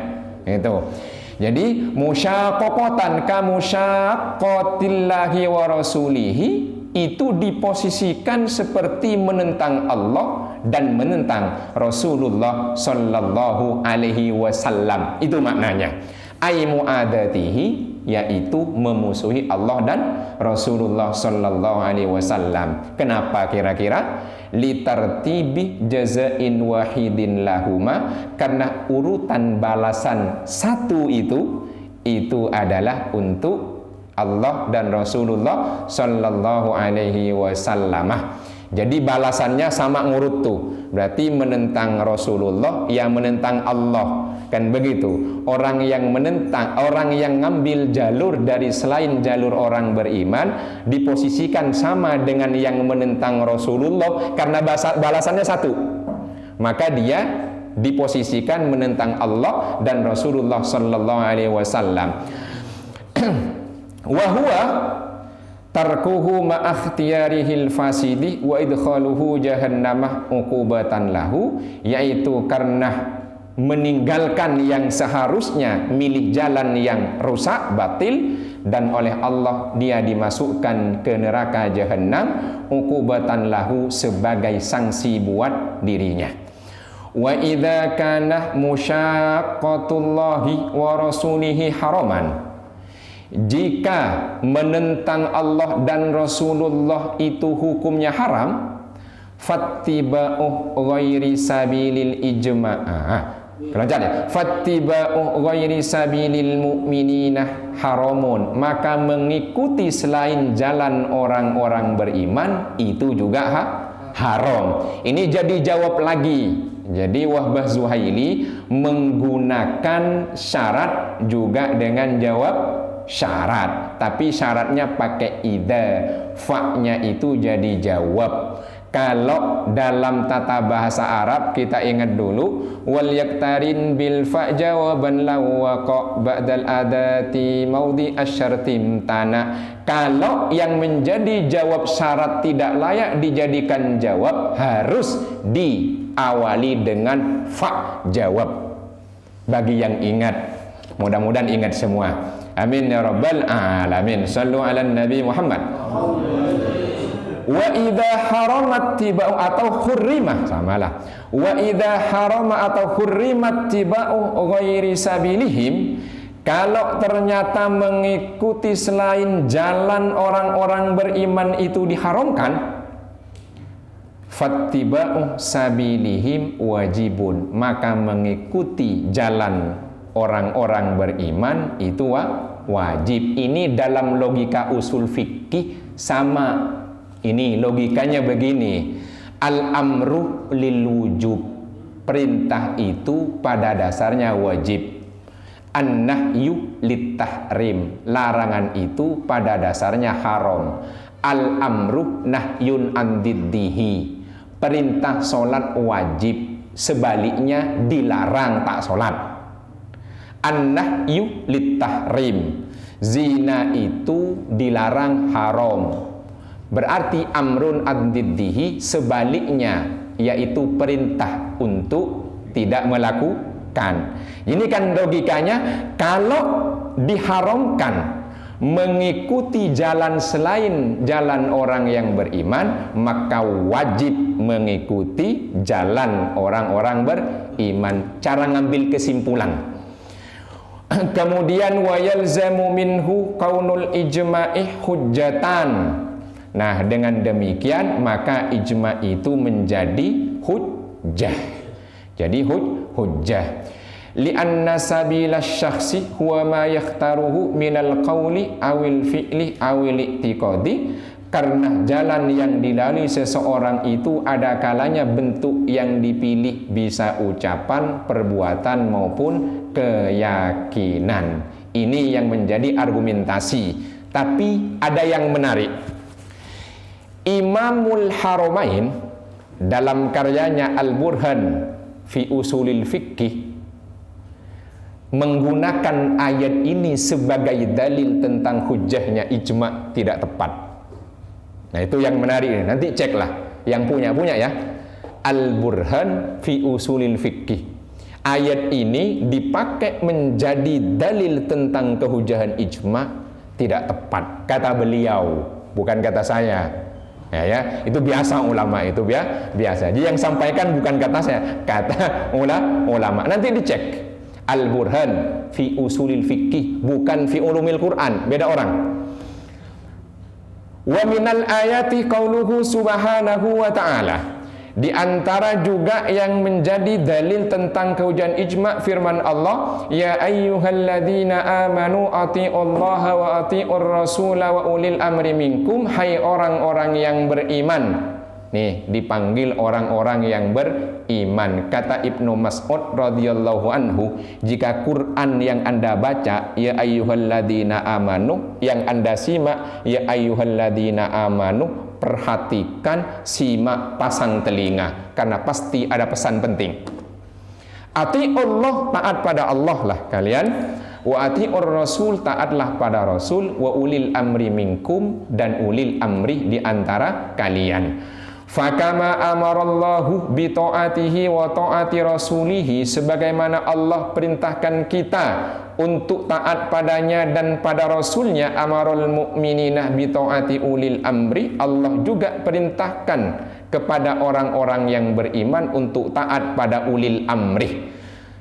Itu. Jadi musyaqqatan ka musyaqqatillahi wa rasulihi itu diposisikan seperti menentang Allah dan menentang Rasulullah sallallahu alaihi wasallam. Itu maknanya. Ai muadatihi, yaitu memusuhi Allah dan Rasulullah sallallahu alaihi wasallam. Kenapa kira-kira? Litartibi jazain wahidin lahuma, karena urutan balasan satu itu adalah untuk Allah dan Rasulullah sallallahu alaihi wasallam. Jadi balasannya sama ngurut tuh. Berarti menentang Rasulullah yang menentang Allah. Kan begitu. Orang yang menentang, orang yang ngambil jalur dari selain jalur orang beriman diposisikan sama dengan yang menentang Rasulullah karena balasannya satu. Maka dia diposisikan menentang Allah dan Rasulullah sallallahu alaihi wasallam. Wa huwa tarkuhu ma'akhtiyarihil fasidi wa idkhaluhu jahannamah uqubatan lahu, yaitu karena meninggalkan yang seharusnya milih jalan yang rusak batil dan oleh Allah dia dimasukkan ke neraka jahannam uqubatan lahu, sebagai sanksi buat dirinya. Wa idza kana musyaqqatullahi wa rasulihi haraman, jika menentang Allah dan Rasulullah itu hukumnya haram, fattiba'u ghairi sabilil ijma'. Kelancar ya. Fattiba'u ghairi sabilil mu'minina haramun, maka mengikuti selain jalan orang-orang beriman itu juga haram. Ini jadi jawab lagi. Jadi Wahbah Zuhaili menggunakan syarat juga dengan jawab syarat, tapi syaratnya pakai idza, fa-nya itu jadi jawab. Kalau dalam tata bahasa Arab kita ingat dulu, wal yaktarin bil fa jawaban law waqa ba'dal adati maudi asyartim tana. Kalau yang menjadi jawab syarat tidak layak dijadikan jawab, harus diawali dengan fa jawab. Bagi yang ingat, mudah-mudahan ingat semua. Amin ya rabbal alamin. Sallu ala Nabi Muhammad. Wa idza haramat tiba'u atau hurrimah, samalah. Wa idza harama atau hurrimat tiba'u ghairi sabilihim, kalau ternyata mengikuti selain jalan orang-orang beriman itu diharamkan, fattiba'u sabilihim wajibun, maka mengikuti jalan orang-orang beriman itu wajib. Ini dalam logika usul fikih sama. Ini logikanya begini. Al-amru lil wujub, perintah itu pada dasarnya wajib. An-nahyu lit tahrim, larangan itu pada dasarnya haram. Al-amru nahyun an diddihi, perintah sholat wajib, sebaliknya dilarang tak sholat. An-nahyu lit tahrim, zina itu dilarang haram, berarti amrun an diddihi, sebaliknya yaitu perintah untuk tidak melakukan. Ini kan logikanya, kalau diharamkan mengikuti jalan selain jalan orang yang beriman, maka wajib mengikuti jalan orang-orang beriman. Cara ngambil kesimpulan. Kemudian wa yalzamu minhu kaunul ijma'i hujjatan. Nah, dengan demikian maka ijma' itu menjadi hujjah. Jadi hujjah. Li'anna sabila syakhsi huwa ma yakhtaruhu minal qawli awil fi'li awil i'tiqadi, karena jalan yang dilalui seseorang itu ada kalanya bentuk yang dipilih bisa ucapan, perbuatan maupun keyakinan. Ini yang menjadi argumentasi. Tapi ada yang menarik. Imamul Haramain dalam karyanya Al-Burhan fi Usulil Fiqh menggunakan ayat ini sebagai dalil tentang hujjahnya ijma' tidak tepat. Nah, itu yang menarik ini. Nanti ceklah yang punya ya. Al-Burhan fi Usulil Fiqh. Ayat ini dipakai menjadi dalil tentang kehujjahan ijma' tidak tepat. Kata beliau, bukan kata saya. Ya, itu biasa ulama itu biasa. Jadi yang sampaikan bukan kata saya, kata ulama. Nanti dicek. Al-Burhan fi Usulil Fiqh, bukan fi Ulumil Quran, beda orang. Wa minal ayati qauluhu subhanahu wa ta'ala. Di antara juga yang menjadi dalil tentang kehujjahan ijma' firman Allah, ya ayyuhalladzina amanu atiiullaha wa atiiur rasula wa ulil amri minkum, hai orang-orang yang beriman. Nih, dipanggil orang-orang yang beriman. Kata Ibnu Mas'ud radhiyallahu anhu, jika Quran yang Anda baca ya ayyuhalladzina amanu, yang Anda simak ya ayyuhalladzina amanu, perhatikan, simak, pasang telinga, karena pasti ada pesan penting. Atiullah, taat pada Allah lah kalian. Wa atiur rasul, taatlah pada rasul. Wa ulil amri minkum, dan ulil amri di antara kalian. Fakama amarallahu bi ta'atihi wa ta'ati rasulihi, sebagaimana Allah perintahkan kita untuk taat padanya dan pada rasulnya, amarul mu'minina bi ta'ati ulil amri, Allah juga perintahkan kepada orang-orang yang beriman untuk taat pada ulil amri.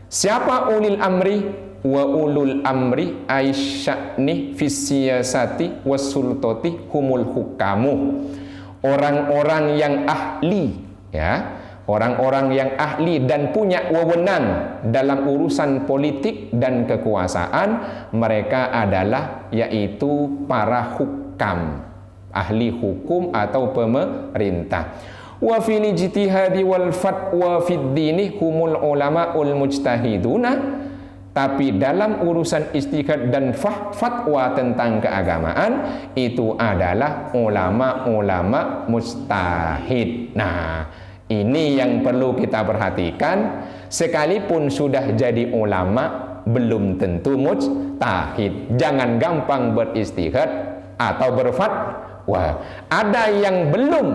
Siapa ulil amri? Wa ulul amri aisya'ni fis siyasati was sultati humul hukamu. Orang-orang yang ahli, ya, orang-orang yang ahli dan punya wewenang dalam urusan politik dan kekuasaan, mereka adalah yaitu para hukam, ahli hukum atau pemerintah. Wa fil ijtihadi wal fatwa fid dini humul ulamaul mujtahiduna. Tapi dalam urusan ijtihad dan fatwa tentang keagamaan, itu adalah ulama-ulama mujtahid. Nah, ini yang perlu kita perhatikan. Sekalipun sudah jadi ulama, belum tentu mujtahid. Jangan gampang beristihad atau berfatwa. Ada yang belum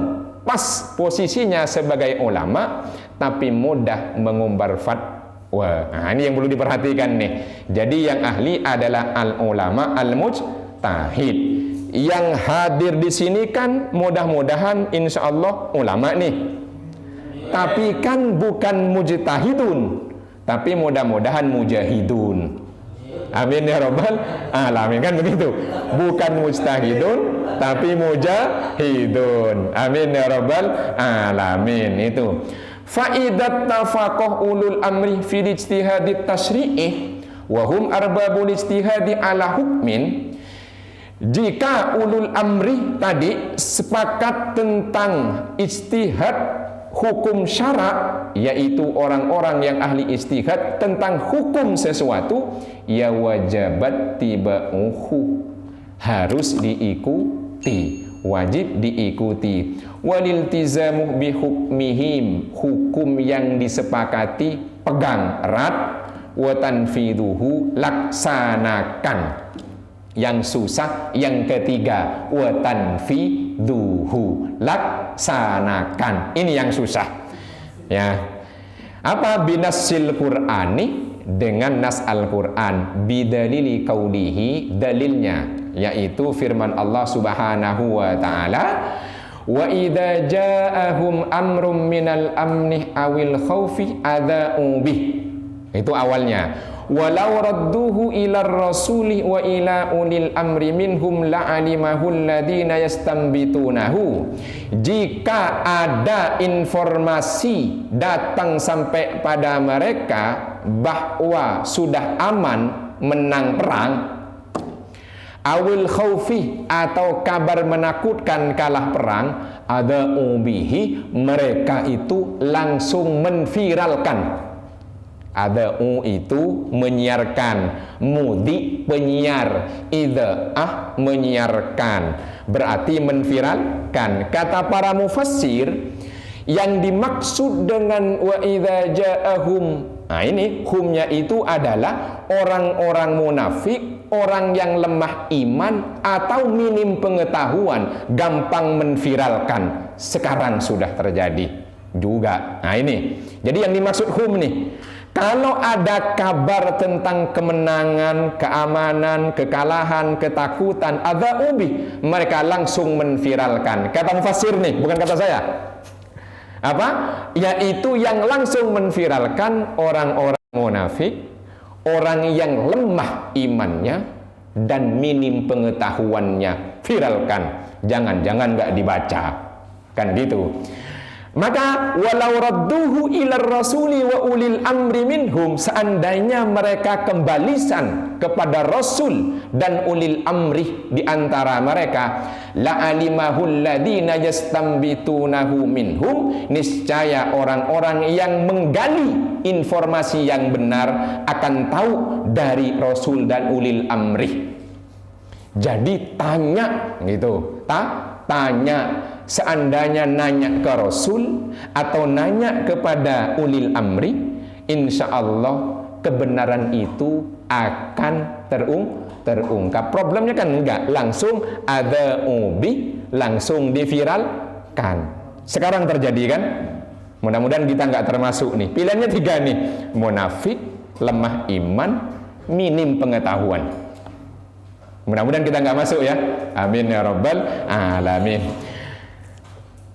pas posisinya sebagai ulama, tapi mudah mengumbar fatwa. Nah, ini yang perlu diperhatikan nih. Jadi yang ahli adalah al-ulama al-mujtahid. yang hadir di sini kan mudah-mudahan insya Allah ulama nih. Tapi kan bukan mujtahidun, tapi mudah-mudahan mujahidun. Amin ya rabbal alamin, kan begitu. Bukan mujtahidun tapi mujahidun. Amin ya rabbal alamin. Itu faidat tafaqah ulul amri fi ijtihadi tasyri'ih wa hum arbabul ijtihadi ala hukmin. Jika ulul amri tadi sepakat tentang ijtihad hukum syara', yaitu orang-orang yang ahli ijtihad tentang hukum sesuatu, ya wajabat tiba'uhu, harus diikuti, wajib diikuti. Waliltizamu bihukmihim, hukum yang disepakati pegang erat. Wa tanfiduhu, laksanakan. Yang susah yang ketiga, wa tanfiduhu, laksanakan. Ini yang susah. Ya. Apa binassil Qur'ani, dengan nas Al-Qur'an, bidalili qaulihi, dalilnya yaitu firman Allah Subhanahu wa taala, wa idza ja'ahum amrum minal amni awil khaufi adza'u bih. Itu awalnya. Walau radduhu ilar rasuli wa ila ulil amri minhum la'alimahul ladina yastambitunahu. Jika ada informasi datang sampai pada mereka bahwa sudah aman menang perang, awil khaufi, atau kabar menakutkan kalah perang, ada ubihi, mereka itu langsung menviralkan. Ada itu menyiarkan, mudi penyiar, ida'ah menyiarkan, berarti menviralkan. Kata para mufassir, yang dimaksud dengan wa idza ja'ahum, nah ini humnya itu adalah orang-orang munafik, orang yang lemah iman atau minim pengetahuan, gampang menviralkan. Sekarang sudah terjadi juga. Nah ini, jadi yang dimaksud hum nih, kalau ada kabar tentang kemenangan, keamanan, kekalahan, ketakutan, ada ubi, mereka langsung menviralkan. Kata mufassir nih, bukan kata saya. Apa? Yaitu yang langsung menviralkan orang-orang munafik, orang yang lemah imannya dan minim pengetahuannya. Viralkan, jangan-jangan nggak dibaca, kan gitu. Maka walau radduhu ilar rasuli wa ulil amri minhum, seandainya mereka kembalisan kepada rasul dan ulil amri di antara mereka, la alimahul ladina yastambitunahu minhum, niscaya orang-orang yang menggali informasi yang benar akan tahu dari rasul dan ulil amri. Jadi tanya gitu, tanya. Seandainya nanya ke Rasul atau nanya kepada ulil amri, insya Allah kebenaran itu akan terungkap. Problemnya kan enggak, langsung ada ubi, langsung diviralkan. Sekarang terjadi kan? Mudah-mudahan kita enggak termasuk nih. Pilihannya 3 nih, munafik, lemah iman, minim pengetahuan. Mudah-mudahan kita enggak masuk ya. Amin ya rabbal alamin.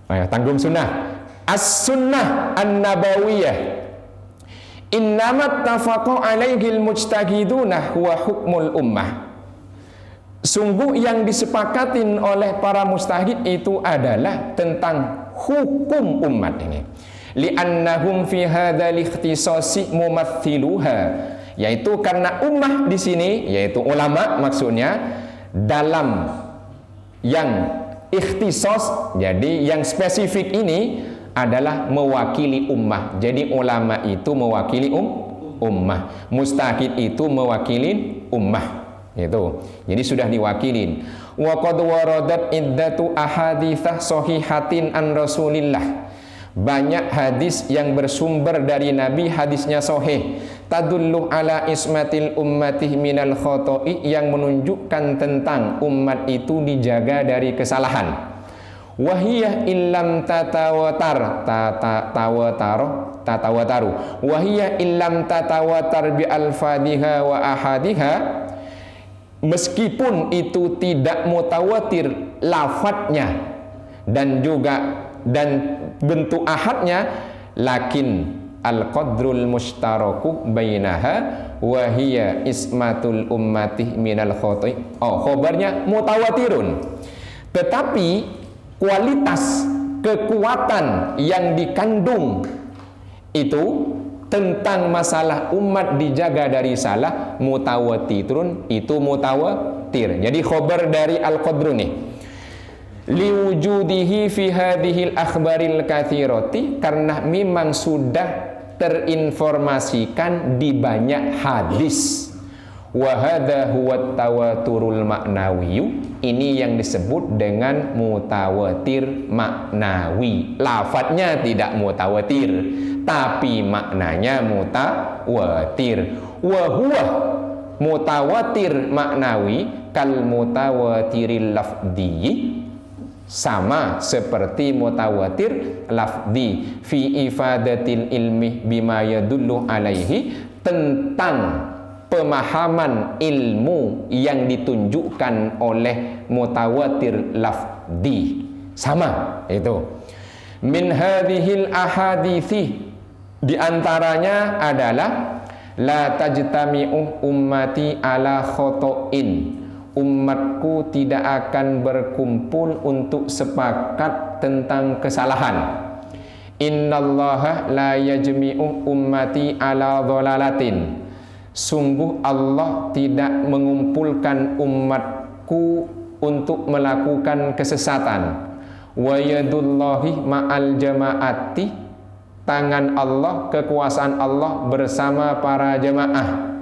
Ayo, tanggung sunnah. As-sunnah an-nabawiyah innamat tafaqa alaihil mujtahiduna huwa hukmul ummah. Sungguh yang disepakatin oleh para mujtahid itu adalah tentang hukum umat ini. Li'annahum fi hadzal ikhtisasi mumaththiluha, yaitu karena ummah di sini yaitu ulama maksudnya dalam yang ikhtisas, jadi yang spesifik ini adalah mewakili ummah. Jadi ulama itu mewakili ummah, mujtahid itu mewakili ummah. Itu. Jadi sudah diwakilin. Wa qad waradat iddatu ahaditsah sahihatin an Rasulillah. Banyak hadis yang bersumber dari Nabi, hadisnya sahih, tadullu ala ismatil ummatih minal khoto'i, yang menunjukkan tentang umat itu dijaga dari kesalahan. Wahiyah illam tatawataru wahiyah illam tatawatar bi alfadiha wa ahadiha, meskipun itu tidak mutawatir lafadznya dan bentuk ahadnya, lakin al-qadrul mushtaraku bainaha wa hiya ismatul ummati minal khoti. Khobarnya mutawatirun. Tetapi kualitas kekuatan yang dikandung itu tentang masalah umat dijaga dari salah, mutawatirun, itu mutawatir. Jadi khobar dari al-qadru nih, liwujudihi fi hadhil akhbaril kathirati, karena memang sudah terinformasikan di banyak hadis. Wa hadza huwa tawaturul maknawi, ini yang disebut dengan mutawatir maknawi. Lafadznya tidak mutawatir, tapi maknanya mutawatir. Wa huwa mutawatir maknawi kal mutawatiril lafdhi, sama seperti mutawatir lafdi fi ifadatil ilmi bima yadullu alaihi, tentang pemahaman ilmu yang ditunjukkan oleh mutawatir lafdi, sama itu. Min hadhil ahadithi, diantaranya adalah la tajtami'u ummati ala khoto'in, umatku tidak akan berkumpul untuk sepakat tentang kesalahan. Innallaha la yajmi'u ummati ala dhalalatin, sungguh Allah tidak mengumpulkan umatku untuk melakukan kesesatan. Wa yadullahi ma'al jama'ati, tangan Allah, kekuasaan Allah bersama para jamaah.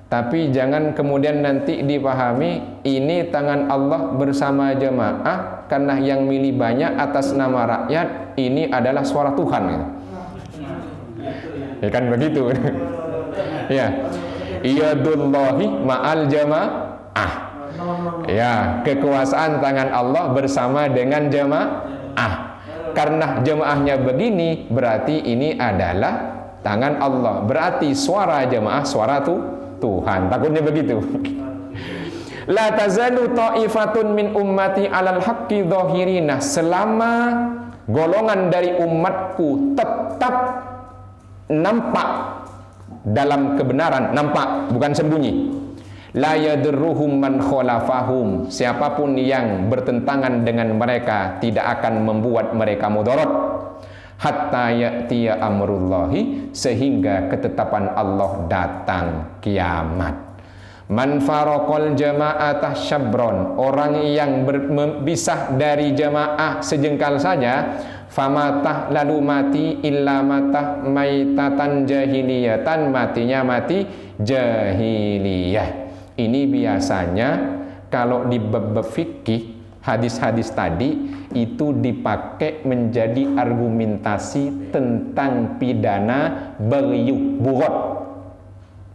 Tapi jangan kemudian nanti dipahami ini tangan Allah bersama jamaah karena yang milih banyak atas nama rakyat, ini adalah suara Tuhan gitu. Ya kan begitu. Ya, yadullahi ma'al jamaah. Ya, kekuasaan tangan Allah bersama dengan jamaah. Karena jamaahnya begini, berarti ini adalah tangan Allah. Berarti suara jamaah suara Tuhan. Takutnya begitu. La tazalu ta'ifatun min ummati alal haqqi dhahirina, selama golongan dari umatku tetap nampak dalam kebenaran, nampak bukan sembunyi. La yadurruhum man khalafahum, siapapun yang bertentangan dengan mereka tidak akan membuat mereka mudarat. Hatta ya'tiya amrullahi, sehingga ketetapan Allah datang, kiamat. Man faraqal jama'atah syabron, orang yang berpisah dari jamaah sejengkal saja, famatah lalu mati illa matah maitatan jahiliyatan, matinya mati jahiliyah. Ini biasanya kalau di bab fikih, hadis-hadis tadi itu dipakai menjadi argumentasi tentang pidana baghyu, bughot.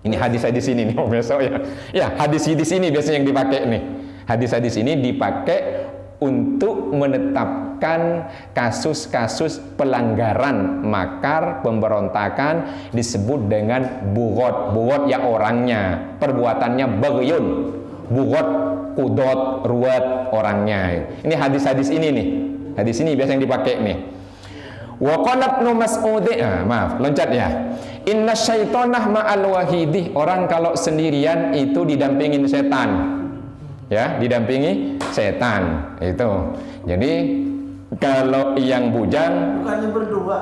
Ini hadis-hadis ini nih besok ya. Ya, hadis-hadis ini biasanya yang dipakai nih. Hadis-hadis ini dipakai untuk menetapkan kasus-kasus pelanggaran makar, pemberontakan, disebut dengan bughot. Bughot ya orangnya, perbuatannya baghyun. Bughot kudot, ruwet orangnya. Ini hadis-hadis ini nih. Hadis ini biasa yang dipakai nih. Wa qala Ibnu Mas'ud, maaf, loncat ya. Inna syaitonah ma'al wahidi, orang kalau sendirian itu didampingin setan. Ya, didampingi setan itu. Jadi kalau yang bujang bukannya berdua.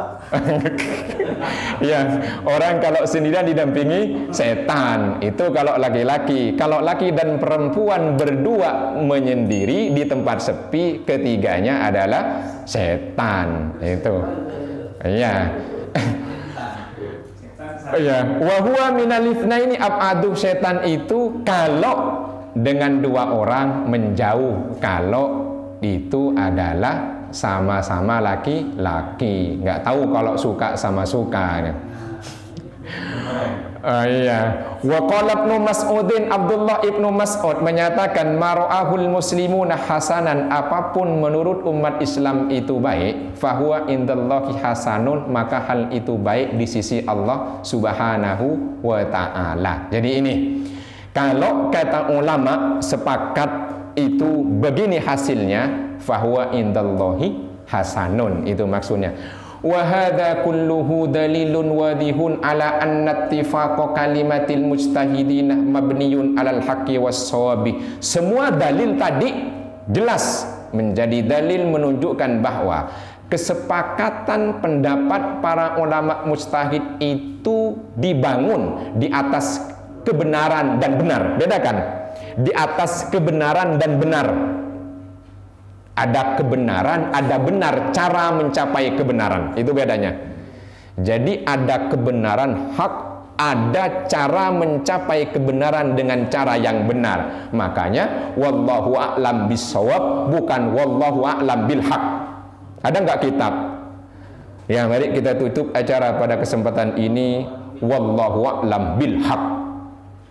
Ya, orang kalau sendirian didampingi setan, itu kalau laki-laki. Kalau laki dan perempuan berdua menyendiri di tempat sepi, ketiganya adalah setan. Itu. Ya. Ya, wa huwa minalifna, ini abadu, setan itu kalau dengan dua orang menjauh, kalau itu adalah sama-sama laki-laki, nggak tahu kalau suka sama suka. Iya. Wa qala Ibnu Mas'udin, Abdullah Ibnu Mas'ud menyatakan, mara'ahul muslimuna hasanan, apapun menurut umat Islam itu baik, fahuwa indallahi hasanun, maka hal itu baik di sisi Allah Subhanahu wa ta'ala. Jadi ini, Kalau kata ulama sepakat itu begini hasilnya, fahuwa indallahi hasanun, itu maksudnya. Wa hadza kulluhu dalilun wadihun ala anna ittifaqa kalimatil mujtahidin mabniyun alal haqqi was-shawabi. Semua dalil tadi jelas menjadi dalil menunjukkan bahwa kesepakatan pendapat para ulama mujtahid itu dibangun di atas kebenaran dan benar. Bedakan, di atas kebenaran dan benar. Ada kebenaran, ada benar, cara mencapai kebenaran. Itu bedanya. Jadi ada kebenaran hak, ada cara mencapai kebenaran dengan cara yang benar. Makanya wallahu a'lam bissawab, bukan wallahu a'lam bil haq. Ada nggak kitab? Ya, mari kita tutup acara pada kesempatan ini wallahu a'lam bil haq.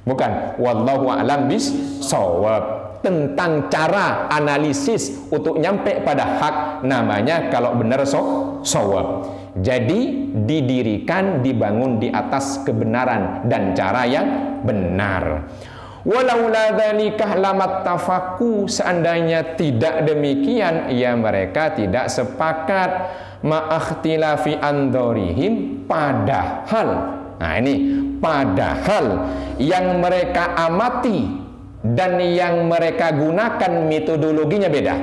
Bukan wallahu a'lam bissawab. Tentang cara analisis untuk nyampe pada hak, namanya kalau benar shawab. Jadi didirikan, dibangun di atas kebenaran dan cara yang benar. Walaula dzalika lamattafaqu, seandainya tidak demikian, ya mereka tidak sepakat ma'akhtilafi andorihim, padahal, nah ini padahal yang mereka amati dan yang mereka gunakan metodologinya beda.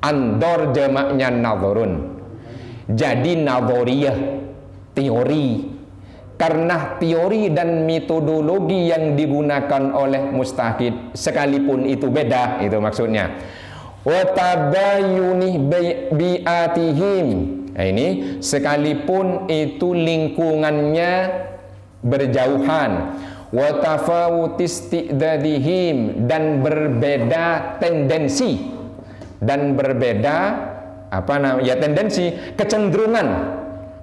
Andor jamaknya nadhorun. Jadi nadhoriyah, teori. Karena teori dan metodologi yang digunakan oleh mujtahid sekalipun itu beda, itu maksudnya. Wa tabayyunih bi'atihim. Nah, ini sekalipun itu lingkungannya berjauhan. Wa tafawutisti'dadihim, dan berbeda tendensi, dan berbeda tendensi, kecenderungan,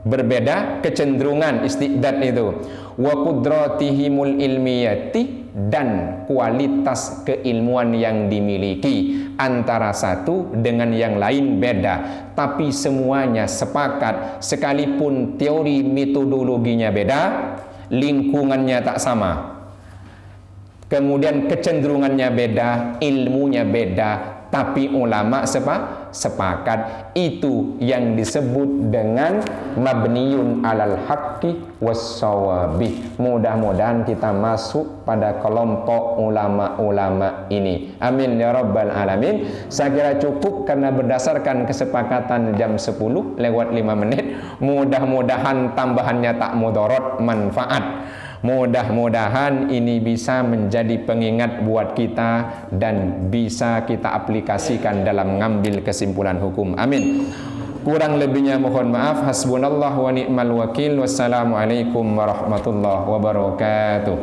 berbeda kecenderungan, istidad itu. Wa qudratihimul ilmiyati, dan kualitas keilmuan yang dimiliki. Antara satu dengan yang lain beda, tapi semuanya sepakat sekalipun teori metodologinya beda, lingkungannya tak sama, kemudian kecenderungannya beda, ilmunya beda, tapi ulama sepakat. Itu yang disebut dengan mabniyun alal haqqi was-shawabi. Mudah-mudahan kita masuk pada kelompok ulama-ulama ini. Amin ya rabbal alamin. Saya kira cukup karena berdasarkan kesepakatan jam 10 lewat 5 menit. Mudah-mudahan tambahannya tak mudarat, manfaat. Mudah-mudahan ini bisa menjadi pengingat buat kita dan bisa kita aplikasikan dalam mengambil kesimpulan hukum. Amin. Kurang lebihnya mohon maaf. Hasbunallah wa ni'mal wakil. Wassalamualaikum warahmatullahi wabarakatuh.